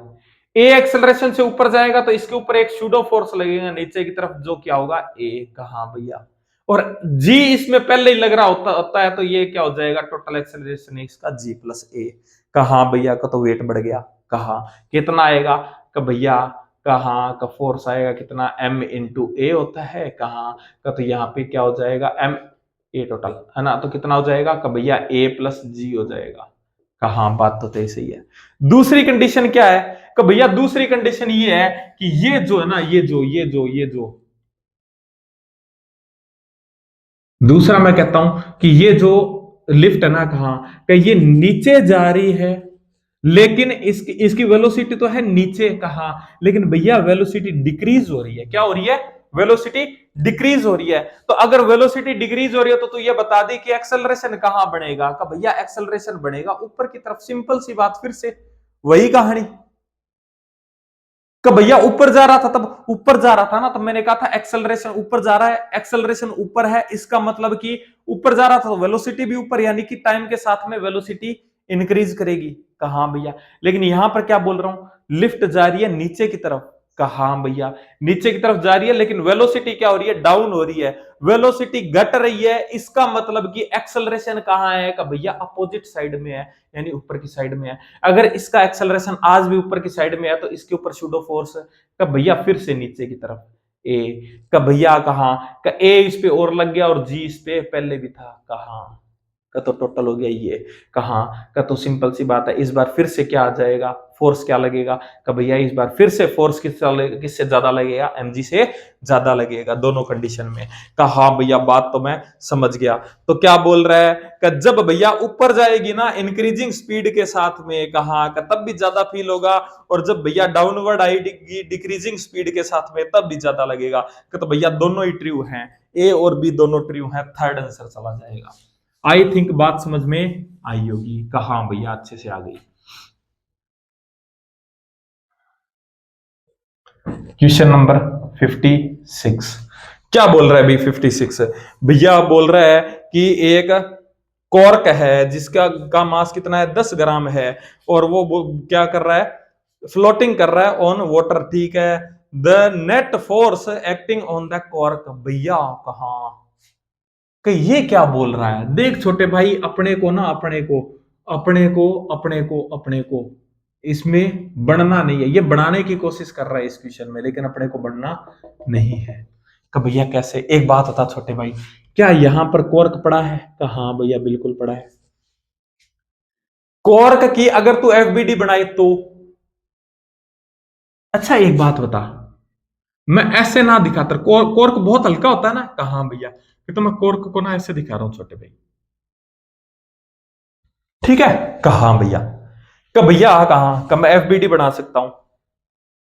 A: ए एक्सेलरेशन से ऊपर जाएगा तो इसके ऊपर एक सूडो फोर्स लगेगा नीचे की तरफ, जो क्या होगा, ए। कहा भैया, और जी इसमें पहले ही लग रहा होता है, तो ये क्या हो जाएगा, टोटल एक्सेलरेशन इसका जी प्लस ए। कहा भैया का तो वेट बढ़ गया। कहा कितना आएगा, का भैया, कहा का फोर्स आएगा कितना, एम इंटू ए होता है। कहा का तो यहाँ पे क्या हो जाएगा, एम ए टोटल, है ना, तो कितना हो जाएगा, का भैया ए प्लस जी हो जाएगा। कहा बात तो तय सही है। दूसरी कंडीशन क्या है, कि भैया दूसरी कंडीशन ये है कि ये जो है ना, ये जो दूसरा मैं कहता हूं कि ये जो लिफ्ट है ना, कहा कि ये नीचे जा रही है, लेकिन इसकी इसकी वेलोसिटी तो है नीचे। कहा लेकिन भैया वेलोसिटी डिक्रीज हो रही है। क्या हो रही है, वेलोसिटी डिक्रीज हो रही है। तो अगर वेलोसिटी डिक्रीज हो रही है तो तू ये बता दे कि एक्सेलरेशन कहां बढ़ेगा। का भैया एक्सेलरेशन बढ़ेगा ऊपर की तरफ, सिंपल सी बात, फिर से वही कहानी। कि भैया ऊपर जा रहा था, तब ऊपर जा रहा था ना, तब मैंने कहा था एक्सेलरेशन ऊपर जा रहा है, एक्सेलरेशन ऊपर है, इसका मतलब कि ऊपर जा रहा था तो वेलोसिटी भी ऊपर, यानी कि टाइम के साथ में वेलोसिटी इंक्रीज करेगी। कहा भैया, लेकिन यहां पर क्या बोल रहा हूं, लिफ्ट जा रही है नीचे की तरफ। कहा भैया, नीचे की तरफ जा रही है, लेकिन वेलोसिटी क्या हो रही है, डाउन हो रही है, वेलोसिटी घट रही है। इसका मतलब कि एक्सेलरेशन कहां है, का भैया अपोजिट साइड में है, यानी ऊपर की साइड में है। अगर इसका एक्सेलरेशन आज भी ऊपर की साइड में है तो इसके ऊपर सूडो फोर्स का भैया फिर से नीचे की तरफ, ए। का भैया, कहा का ए इस पे और लग गया और जी इस पे पहले भी था। कहा का तो टोटल हो गया ये। कहा का तो सिंपल सी बात है, इस बार फिर से क्या आ जाएगा, फोर्स क्या लगेगा? कि भैया इस बार फिर से फोर्स किससे ज्यादा लगेगा? mg से ज्यादा लगेगा दोनों कंडीशन में। कहा हाँ भैया बात तो मैं समझ गया। तो क्या बोल रहा है कि जब भैया ऊपर जाएगी ना इंक्रीजिंग स्पीड के साथ में, कहा तब भी ज्यादा फील होगा, और जब भैया डाउनवर्ड आएगी डिक्रीजिंग स्पीड के साथ में तब भी ज्यादा लगेगा। तो भैया दोनों ही ट्रू हैं, ए और बी दोनों ट्रू हैं, थर्ड आंसर चला जाएगा। आई थिंक बात समझ में आई होगी। कहा भैया अच्छे से आ गई। क्वेश्चन नंबर 56 क्या बोल रहा है भाई? 56 भैया बोल रहा है कि एक कॉर्क है जिसका का मास कितना है? 10 ग्राम है, और वो क्या कर रहा है? फ्लोटिंग कर रहा है ऑन वाटर, ठीक है। The net force acting on the cork, भैया कहा कि ये क्या बोल रहा है? देख छोटे भाई, अपने को ना अपने को इसमें बढ़ना नहीं है, ये बढ़ाने की कोशिश कर रहा है इस क्वेश्चन में, लेकिन अपने को बढ़ना नहीं है। कि भैया कैसे? एक बात बता छोटे भाई, क्या यहां पर कॉर्क पड़ा है? हाँ भैया बिल्कुल पड़ा है। कॉर्क की अगर तू एफबीडी बनाए तो, अच्छा एक बात बता, मैं ऐसे ना दिखाता, कॉर्क बहुत हल्का होता है ना? कहा भैया, फिर तो मैं कॉर्क को ना ऐसे दिखा रहा हूं छोटे भाई, ठीक है। कहा भैया, कब भैया कहा कब मैं एफबीडी बना सकता हूं?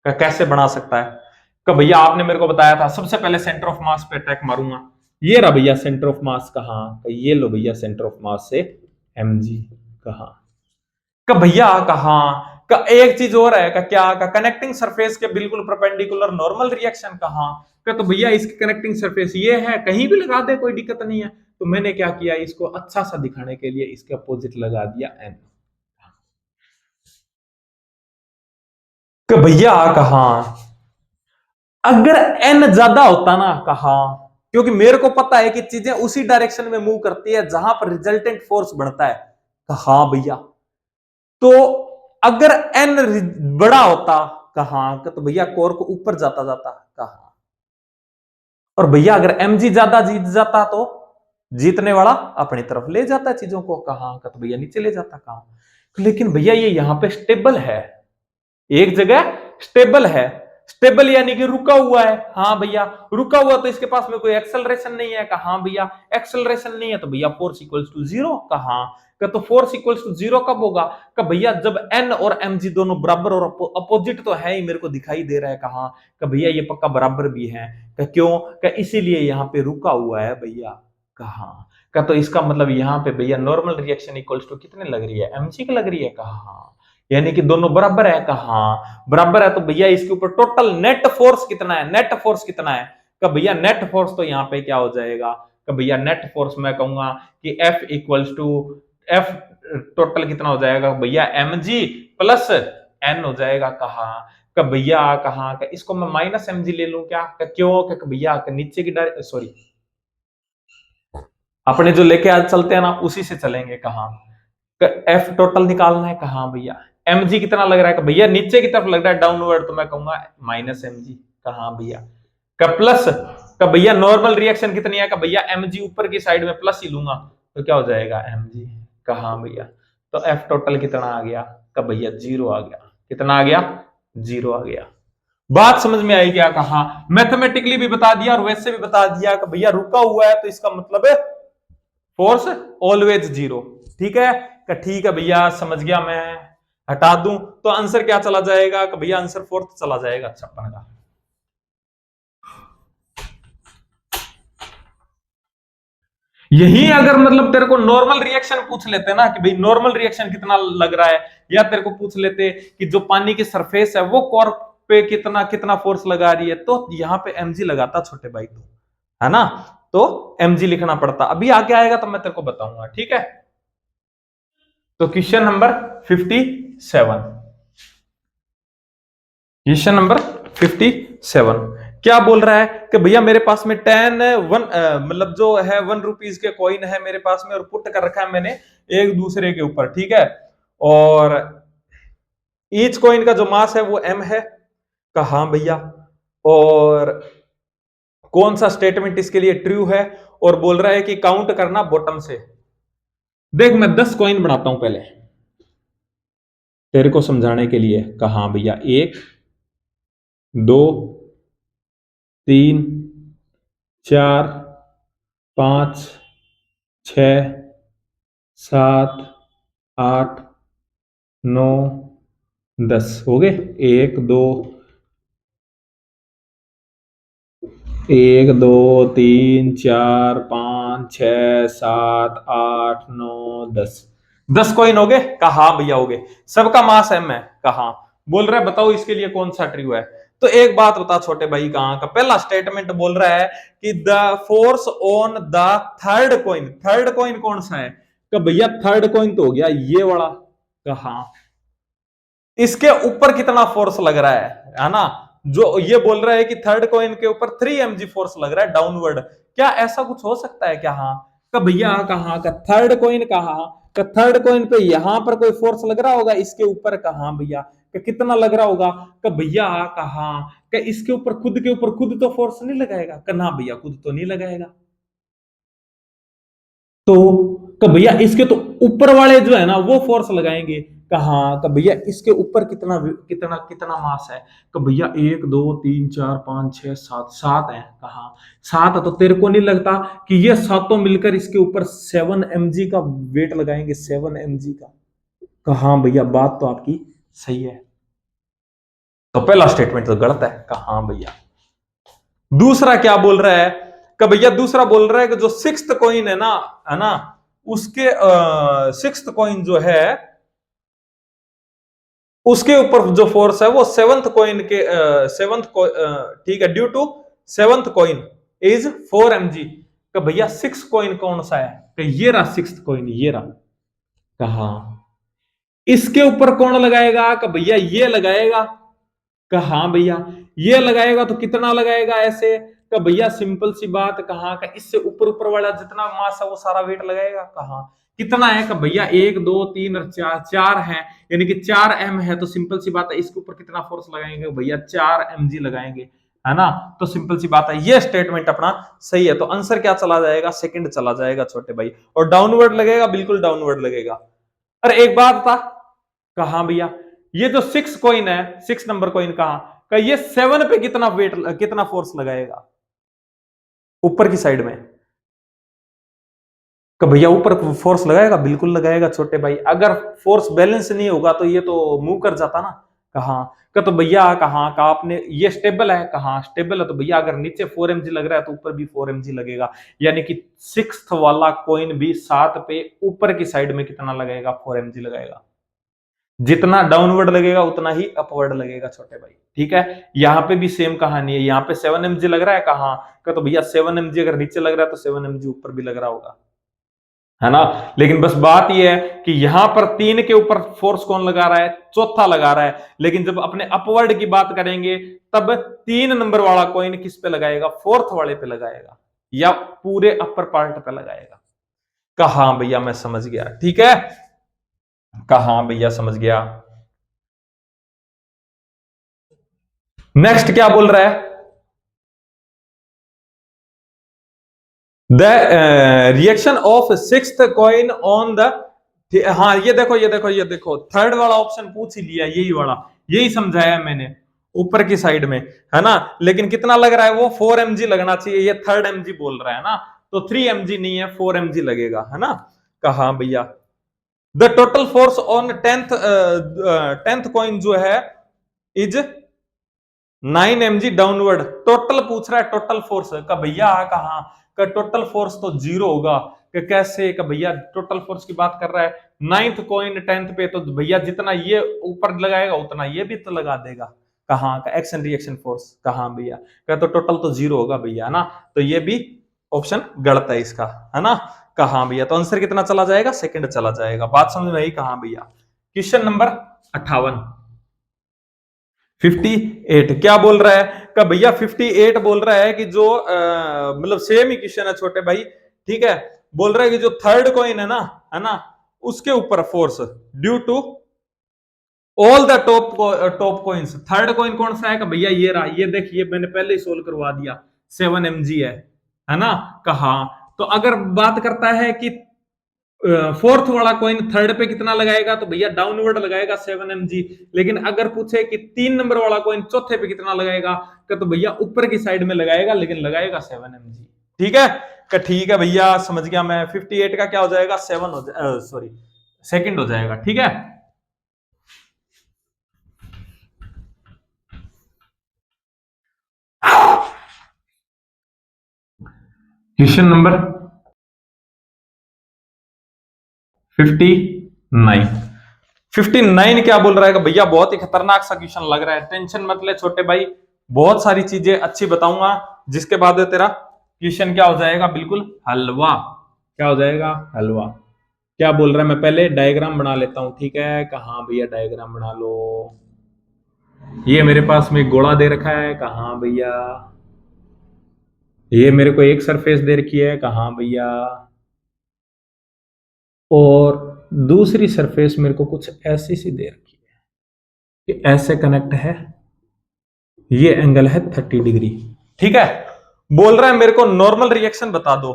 A: कैसे बना सकता है? कब भैया आपने मेरे को बताया था सबसे पहले सेंटर ऑफ मास पे अटैक मारूंगा। ये रहा भैया सेंटर ऑफ मास, कहा ये लो भैया सेंटर ऑफ मास से mg। कहा कब भैया कहा का एक चीज और है, का क्या? का कनेक्टिंग सरफेस के बिल्कुल परपेंडिकुलर नॉर्मल रिएक्शन। कहा का तो भैया इसकी कनेक्टिंग सरफेस ये है, कहीं भी लगा दे कोई दिक्कत नहीं है। तो मैंने क्या किया, इसको अच्छा सा दिखाने के लिए इसके अपोजिट लगा दिया n। कि भैया कहा अगर n ज्यादा होता ना, कहा क्योंकि मेरे को पता है कि चीजें उसी डायरेक्शन में मूव करती है जहां पर रिजल्टेंट फोर्स बढ़ता है। कहा भैया तो अगर n बड़ा होता, कहा तो भैया कोर को ऊपर जाता जाता। कहा और भैया अगर mg ज्यादा जीत जाता तो जीतने वाला अपनी तरफ ले जाता चीजों को। कहा तो भैया नीचे ले जाता। कहा लेकिन भैया ये यहां पे स्टेबल है, एक जगह स्टेबल है। स्टेबल यानी कि रुका हुआ है। हाँ भैया रुका हुआ, तो इसके पास में कोई एक्सेलरेशन नहीं है। कहा भैया एक्सेलरेशन नहीं है तो भैया फोर्स इक्वल्स टू जीरो। कहा तो फोर्स इक्वल्स टू जीरो कब होगा? कब भैया जब n और mg दोनों बराबर और अपोजिट तो है ही, मेरे को दिखाई दे रहा है। कहा कि भैया ये पक्का बराबर भी है। क्यों? इसीलिए यहाँ पे रुका हुआ है भैया। कहा तो इसका मतलब यहाँ पे भैया नॉर्मल रिएक्शन इक्वल्स टू कितने लग रही है? mg की लग रही है। कहा यानी कि दोनों बराबर है। कहा बराबर है तो भैया इसके ऊपर टोटल नेट फोर्स कितना है? नेट फोर्स कितना है? कि भैया नेट फोर्स तो यहाँ पे क्या हो जाएगा? कि भैया नेट फोर्स मैं कहूंगा कि F equals to F total कितना हो जाएगा भैया? mg प्लस n हो जाएगा। कहा कि भैया कहा इसको मैं माइनस mg ले लूं क्या? क्यों? कि भैया नीचे की सॉरी अपने जो लेके आज चलते हैं ना उसी से चलेंगे। कहा एफ टोटल निकालना है। कहा भैया mg कितना लग रहा है? भैया नीचे की तरफ लग रहा है डाउनवर्ड, तो मैं कहूंगा माइनस mg। कहा भैया का प्लस का भैया नॉर्मल रिएक्शन कितनी है? का भैया mg ऊपर की साइड में प्लस ही लूंगा तो क्या हो जाएगा? mg। कहा भैया तो एफ टोटल कितना आ गया? का भैया जीरो आ गया। कितना आ गया? जीरो आ गया। बात समझ में आई क्या? कहा मैथमेटिकली भी बता दिया और वैसे भी बता दिया कि भैया रुका हुआ है तो इसका मतलब है फोर्स ऑलवेज जीरो। ठीक है? ठीक है भैया समझ गया मैं, हटा दूं तो आंसर क्या चला जाएगा? कि भैया आंसर फोर्थ चला जाएगा 56 का। यही अगर मतलब तेरे को नॉर्मल रिएक्शन पूछ लेते ना कि भाई नॉर्मल रिएक्शन कितना लग रहा है, या तेरे को पूछ लेते कि जो पानी की सरफेस है वो कॉर्क पे कितना कितना फोर्स लगा रही है, तो यहाँ पे mg लगाता छोटे भाई, तो है ना? तो mg लिखना पड़ता। अभी आगे आएगा तो मैं तेरे को बताऊंगा। ठीक है? तो क्वेश्चन नंबर 57, क्वेश्चन नंबर 57 क्या बोल रहा है? कि भैया मेरे पास में 10 वन मतलब जो है 1 रुपीज के कॉइन है मेरे पास में, और पुट कर रखा है मैंने एक दूसरे के ऊपर। ठीक है? और ईच कॉइन का जो मास है वो m है। कहा भैया और कौन सा स्टेटमेंट इसके लिए ट्रू है? और बोल रहा है कि काउंट करना बॉटम से। देख मैं 10 कॉइन बनाता हूं पहले, तेरे को समझाने के लिए कहा भैया 1 2 3 4 5 6 7 8 9 10 हो गए। 1 2 1 2 3 4 5 6 7 8 9 10 10 कॉइन हो गए। कहा भैया हो गए। सबका मास एम है। कहा बोल रहा है बताओ इसके लिए कौन सा ट्रू है। तो एक बात बता छोटे भाई, कहां का पहला स्टेटमेंट बोल रहा है कि the force on the third coin. Third coin कौन सा है? तो भैया थर्ड कॉइन तो हो गया ये वाला। कहा इसके ऊपर कितना फोर्स लग रहा है ना? जो ये बोल रहा है कि थर्ड कॉइन के ऊपर 3 mg फोर्स लग रहा है डाउनवर्ड। क्या ऐसा कुछ हो सकता है क्या? हाँ का भैया कहा का थर्ड कॉइन कहा का थर्ड कॉइन पे यहां पर कोई फोर्स लग रहा होगा इसके ऊपर। कहा भैया का कितना लग रहा होगा? का भैया कहा का इसके ऊपर खुद के ऊपर खुद तो फोर्स नहीं लगाएगा। कहा भैया खुद तो नहीं लगाएगा। तो भैया इसके तो ऊपर वाले जो है ना वो फोर्स लगाएंगे। कहा तो भैया इसके ऊपर कितना कितना कितना मास है? तो भैया 1 2 3 4 5 6 7 7 है। कहा 7 है तो तेरे को नहीं लगता कि ये सातों मिलकर इसके ऊपर 7 mg का वेट लगाएंगे? 7 mg का। कहा भैया बात तो आपकी सही है। तो पहला स्टेटमेंट तो गलत है। कहा भैया दूसरा क्या बोल रहा है? कि भैया दूसरा बोल रहा है कि जो सिक्स्थ कॉइन है ना उसके सिक्स्थ कॉइन जो है उसके ऊपर जो फोर्स है वो सेवंथ कॉइन के सेवंथ ठीक है due to seventh coin is 4 mg। कि भैया सिक्स कॉइन कौन सा है? कि ये रहा सिक्स्थ कॉइन ये रहा। कहा इसके ऊपर कौन लगाएगा? कि भैया ये लगाएगा। कहा भैया ये लगाएगा तो कितना लगाएगा ऐसे? कि भैया सिंपल सी बात। कहा का इससे ऊपर ऊपर वाला जितना मास है वो सारा वेट लगाएगा। कहा कितना है? कि भैया 1 2 3 और 4 4 है यानी कि 4 m है। तो सिंपल सी बात है इसके ऊपर कितना फोर्स लगाएंगे? भैया 4 mg लगाएंगे है ना। तो सिंपल सी बात है ये स्टेटमेंट अपना सही है। तो आंसर क्या चला जाएगा? सेकंड चला जाएगा छोटे भाई। और डाउनवर्ड लगेगा, बिल्कुल डाउनवर्ड लगेगा। अरे एक बात था। कहा भैया ये जो 6 कॉइन है 6 नंबर कॉइन कहा का ये 7 पे कितना वेट कितना फोर्स लगाएगा ऊपर की साइड में? का भैया ऊपर फोर्स लगाएगा, बिल्कुल लगाएगा छोटे भाई। अगर फोर्स बैलेंस नहीं होगा तो ये तो मूव कर जाता ना। कहा का तो भैया कहा का आपने ये स्टेबल है। कहा स्टेबल है तो भैया अगर नीचे 4 mg लग रहा है तो ऊपर भी 4 mg लगेगा। यानी कि सिक्स्थ वाला कॉइन भी 7 पे ऊपर की साइड में कितना लगेगा? 4 mg लगेगा। जितना डाउनवर्ड लगेगा उतना ही अपवर्ड लगेगा छोटे भाई। ठीक है यहां पे भी सेम कहानी है। यहां पे 7 mg लग रहा है। कहां का तो भैया 7 mg अगर नीचे लग रहा है तो 7 mg ऊपर भी लग रहा होगा है ना। लेकिन बस बात यह है कि यहां पर 3 के ऊपर फोर्स कौन लगा रहा है? चौथा लगा रहा है। लेकिन जब अपने अपवर्ड की बात करेंगे तब 3 नंबर वाला कॉइन किस पे लगाएगा? फोर्थ वाले पे लगाएगा या पूरे अपर पार्ट पे लगाएगा। कहा भैया मैं समझ गया। ठीक है कहा भैया समझ गया। नेक्स्ट क्या बोल रहा है? The reaction of sixth coin on the. हाँ ये देखो थर्ड वाला ऑप्शन पूछ ही लिया। यही वाला यही समझाया मैंने ऊपर की साइड में है ना। लेकिन कितना लग रहा है? वो 4 mg लगना चाहिए। ये थर्ड mg बोल रहा है ना। तो 3 mg नहीं है 4 mg लगेगा है ना। कहा भैया the total force on tenth coin जो है इज 9 mg डाउनवर्ड। टोटल पूछ रहा है टोटल फोर्स का भैया। कहा का टोटल फोर्स तो जीरो होगा। कि कैसे? का भैया टोटल फोर्स की बात कर रहा है नाइन्थ कॉइन 10th पे। तो भैया जितना ये ऊपर लगाएगा उतना ये भी तो लगा देगा। कहा का एक्शन रिएक्शन फोर्स। कहा भैया का तो टोटल तो जीरो होगा भैया ना। तो ये भी ऑप्शन गलत है इसका है ना। कहा भैया तो आंसर कितना चला जाएगा? सेकंड चला जाएगा। बात समझ में आई? कहा भैया क्वेश्चन नंबर 58 58 क्या बोल रहा है? का भैया 58 बोल रहा है कि जो मतलब सेम ही क्वेश्चन है छोटे भाई। ठीक है बोल रहा है कि जो थर्ड कॉइन है ना उसके ऊपर force due to all the top coins. Third coin कौन सा है? का भैया ये रहा। ये देखिए मैंने पहले ही सोल्व करवा दिया। 7 mg है ना। कहा तो अगर बात करता है कि फोर्थ वाला कॉइन थर्ड पे कितना लगाएगा, तो भैया डाउनवर्ड लगाएगा 7 mg। लेकिन अगर पूछे कि 3 नंबर वाला कॉइन चौथे पे कितना लगाएगा, तो भैया ऊपर की साइड में लगाएगा, लेकिन लगाएगा 7 mg। ठीक है, ठीक है भैया, समझ गया मैं। 58 का क्या हो जाएगा, 7 हो जाएगा, सॉरी सेकंड हो जाएगा। ठीक है, क्वेश्चन नंबर 59। 59 क्या बोल रहा है कि भैया बहुत ही खतरनाक सा क्वेश्चन लग रहा है, टेंशन मत ले छोटे भाई, बहुत सारी चीजें अच्छी बताऊंगा, जिसके बाद तेरा क्वेश्चन क्या हो जाएगा, बिल्कुल हलवा। क्या हो जाएगा, हलवा। क्या बोल रहा है, मैं पहले डायग्राम बना लेता हूं। ठीक है, कहा भैया डायग्राम बना लो। ये मेरे पास में गोला दे रखा है, कहा भैया। ये मेरे को एक सरफेस दे रखी है, कहा भैया। और दूसरी सरफेस मेरे को कुछ ऐसी सी दे रखी है कि ऐसे कनेक्ट है, ये एंगल है 30 डिग्री। ठीक है, बोल रहा है मेरे को नॉर्मल रिएक्शन बता दो।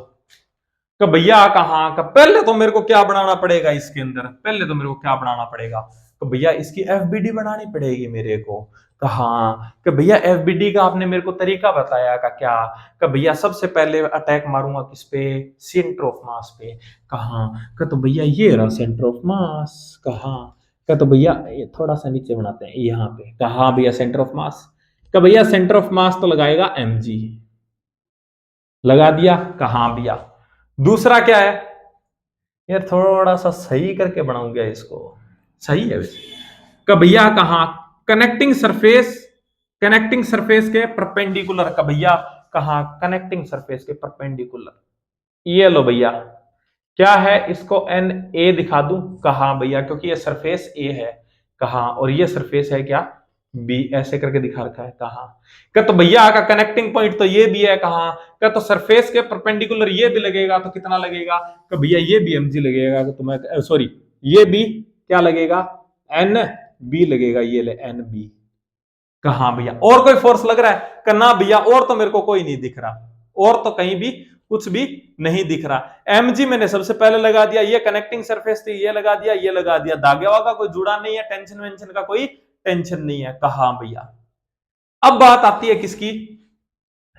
A: कि भैया कहाँ का, पहले तो मेरे को क्या बनाना पड़ेगा इसके अंदर, पहले तो मेरे को क्या बनाना पड़ेगा, तो भैया इसकी एफबीडी बनानी पड़ेगी मेरे को। कहा कि भैया एफबीडी का आपने मेरे को तरीका बताया का क्या, कि भैया सबसे पहले अटैक मारूंगा किस पे, सेंटर ऑफ मास पे। कहा का, तो भैया ये रहा सेंटर ऑफ मास। कहा का, तो भैया ये थोड़ा सा नीचे बनाते हैं यहाँ पे। कहा भैया सेंटर ऑफ मास, का भैया सेंटर ऑफ मास तो लगाएगा mg। लगा दिया, कहा भैया। दूसरा क्या है, यार थोड़ा सा सही करके बनाऊंगा इसको, सही है वैसे। का भैया कहा कनेक्टिंग सरफेस, कनेक्टिंग सरफेस के परपेंडिकुलर। का भैया कहा कनेक्टिंग सरफेस के परपेंडिकुलर। ये लो भैया, क्या है, इसको एन ए दिखा दूं। कहा भैया क्योंकि ये सरफेस ए है। कहा और ये सरफेस है क्या, बी, ऐसे करके दिखा रखा है। कहा का, तो भैया का कनेक्टिंग पॉइंट तो ये भी है। कहा का, तो सरफेस के परपेंडिकुलर ये भी लगेगा, तो कितना लगेगा, का भैया ये भी mg लगेगा। तो मैं सॉरी, ये भी क्या लगेगा, एन बी लगेगा, ये ले एन बी। कहा भैया और कोई फोर्स लग रहा है, करना भैया और तो मेरे को कोई नहीं दिख रहा, और तो कहीं भी कुछ भी नहीं दिख रहा। mg मैंने सबसे पहले लगा दिया, ये कनेक्टिंग सरफेस थी, ये लगा दिया, ये लगा दिया, धागे वागा कोई जुड़ा नहीं है, टेंशन वेंशन का कोई टेंशन नहीं है। कहा भैया। अब बात आती है किसकी,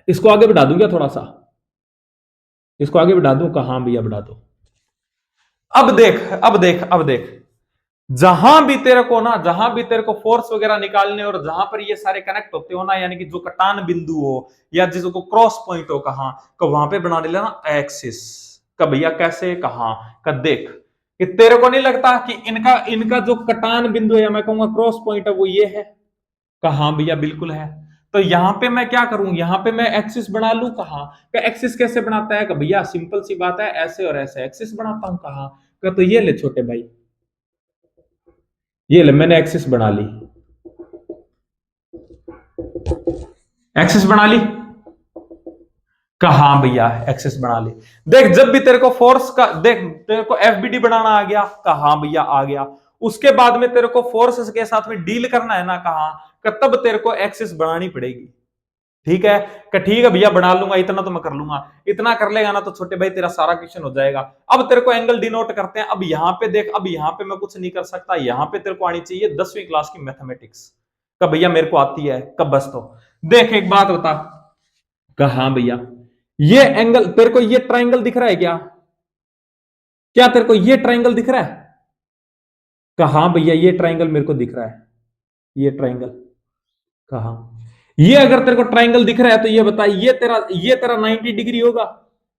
A: इसको आगे बढ़ा दूं क्या थोड़ा सा, इसको आगे बढ़ा दूं, कहा भैया बढ़ा दो। अब देख, अब देख, अब देख, जहां भी तेरे को ना, जहां भी तेरे को फोर्स वगैरह निकालने, और जहां पर ये सारे कनेक्ट होते हो ना, यानी कि जो कटान बिंदु हो या जिसको क्रॉस पॉइंट हो, कहां का, वहां पे बना लेना एक्सिस। का भैया कैसे, कहां का, देख कि तेरे को नहीं लगता कि इनका इनका जो कटान बिंदु है, मैं कहूंगा क्रॉस पॉइंट है, वो ये है। कहां भैया बिल्कुल है। तो यहां पे मैं क्या करूं, यहां पे मैं एक्सिस बना लूं। कहां का, एक्सिस कैसे बनाता है, का भैया सिंपल सी बात है, ऐसे और ऐसे एक्सिस बनाता हूं। कहां का, तो ये ले छोटे भाई, ये ले मैंने एक्सिस बना ली, एक्सिस बना ली। कहा भैया एक्सिस बना ली। देख जब भी तेरे को फोर्स का, देख तेरे को एफबीडी बनाना आ गया, कहा भैया आ गया। उसके बाद में तेरे को फोर्स के साथ में डील करना है ना, कहा का, तब तेरे को एक्सिस बनानी पड़ेगी। ठीक है, कि ठीक है भैया बना लूंगा, इतना तो मैं कर लूंगा। इतना कर लेगा ना तो छोटे भाई तेरा सारा क्वेश्चन हो जाएगा। अब तेरे को एंगल डिनोट करते हैं। अब यहां पे देख, अब यहां पे मैं कुछ नहीं कर सकता, यहां पे तेरे को आनी चाहिए 10वीं क्लास की मैथमेटिक्स। कब भैया मेरे को आती है, कब, बस तो देख एक बात बता। कहा भैया ये एंगल, तेरे को ये ट्राइंगल दिख रहा है क्या, क्या तेरे को ये ट्राइंगल दिख रहा है। कहा भैया ये ट्राइंगल मेरे को दिख रहा है, ये ट्राइंगल। कहा ये अगर तेरे को ट्राइंगल दिख रहा है, तो ये बता, ये तेरा 90 डिग्री होगा।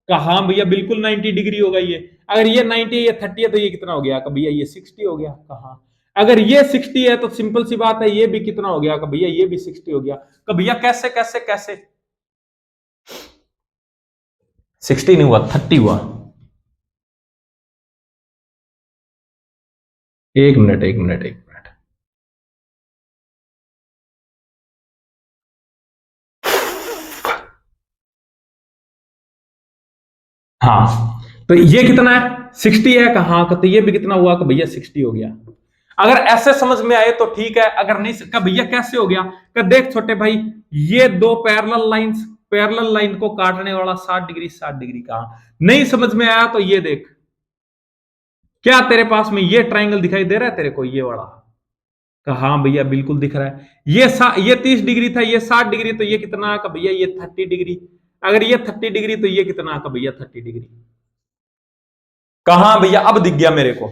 A: कहा भैया बिल्कुल 90 डिग्री होगा ये। अगर ये 90 है, ये 30 है, तो ये कितना हो गया, का भैया ये 60 हो गया। कहा अगर ये 60 है, तो सिंपल सी बात है, ये भी कितना हो गया, का भैया ये भी 60 हो गया। का भैया कैसे कैसे कैसे, 60 नहीं हुआ, 30 हुआ। एक मिनट, एक मिनट, एक मिनट। हाँ, तो ये कितना है, 60 है। कहा का, तो ये भी कितना हुआ, का भैया 60 हो गया। अगर ऐसे समझ में आए तो ठीक है, अगर नहीं का भैया कैसे हो गया, का देख छोटे भाई, ये दो पैरेलल लाइंस, पैरेलल लाइन को काटने वाला 60 डिग्री, 60 डिग्री। कहा नहीं समझ में आया, तो ये देख, क्या तेरे पास में ये ट्राइंगल दिखाई दे रहा है तेरे को, ये वाला? कहा हाँ भैया बिल्कुल दिख रहा है। ये 30 डिग्री था, ये 60 डिग्री, तो ये कितना का भैया, ये 30 डिग्री। अगर ये 30 डिग्री तो ये कितना का भैया, 30 डिग्री। कहा भैया अब दिख गया मेरे को,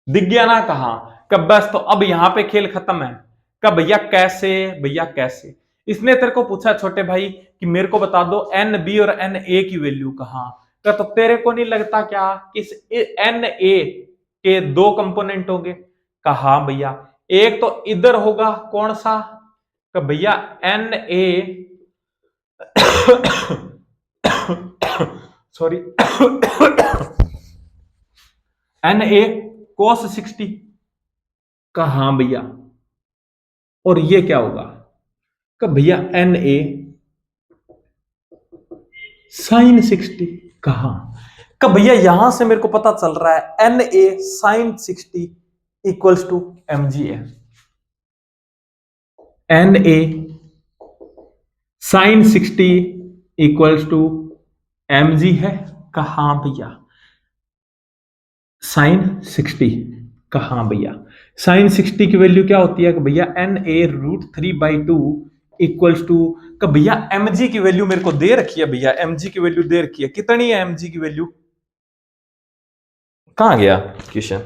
A: दिख गया ना? कहा कब? बस तो अब यहां पे खेल खत्म है। कब भैया? कैसे भैया कैसे? इसने तेरे को पूछा छोटे भाई कि मेरे को बता दो एन बी और एन ए की वैल्यू। कहा का तो तेरे को नहीं लगता क्या इस एन ए के दो कंपोनेंट होंगे? कहा हाँ भैया, एक तो इधर होगा, कौन सा? का भैया N A sorry N A cos 60। कहा हाँ भैया, और ये क्या होगा? का भैया एन ए साइन 60। कहा का भैया यहां से मेरे को पता चल रहा है N A sine 60 equals to M G है। N A sine 60 equals to M G है। कहा हाँ भैया, साइन 60। कहा हाँ भैया, साइन 60 की वैल्यू क्या होती है? कि भैया एन ए √3/2 इक्वल्स टू, का भैया एम जी की वैल्यू मेरे को दे रखी है। भैया एम जी की वैल्यू दे रखी है, कितनी है एम जी की वैल्यू? कहां गया क्वेश्चन?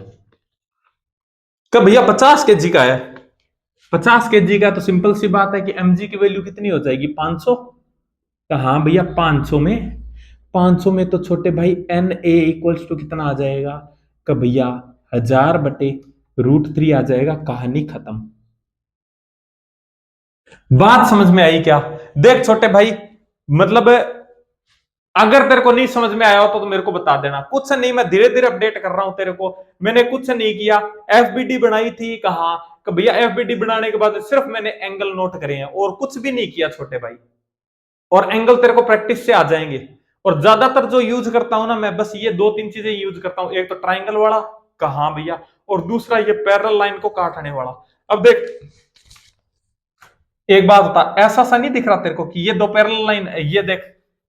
A: का भैया 50 kg का है। 50 kg का, तो सिंपल सी बात है कि एम जी की वैल्यू कितनी हो जाएगी? 500। हाँ भैया 500 में, 500 में तो छोटे भाई एन ए इक्वल्स टू कितना आ जाएगा? का भैया 1000/√3 आ जाएगा। कहानी खत्म। बात समझ में आई क्या? देख छोटे भाई, मतलब अगर तेरे को नहीं समझ में आया हो तो मेरे को बता देना, कुछ नहीं, मैं धीरे धीरे अपडेट कर रहा हूं तेरे को। मैंने कुछ नहीं किया, एफबीडी बनाई थी। कहा कि भैया एफबीडी बनाने के बाद सिर्फ मैंने एंगल नोट करे हैं और कुछ भी नहीं किया छोटे भाई। और एंगल तेरे को प्रैक्टिस से आ जाएंगे। और ज्यादातर जो यूज करता हूं ना मैं, बस ये 2-3 चीजें यूज करता हूं। एक तो ट्राइंगल वाला, कहा भैया, और दूसरा ये पैरेलल लाइन को काटने वाला। अब देख एक बात बता, ऐसा सा नहीं दिख रहा तेरे को कि ये दो पैरेलल लाइन, ये देख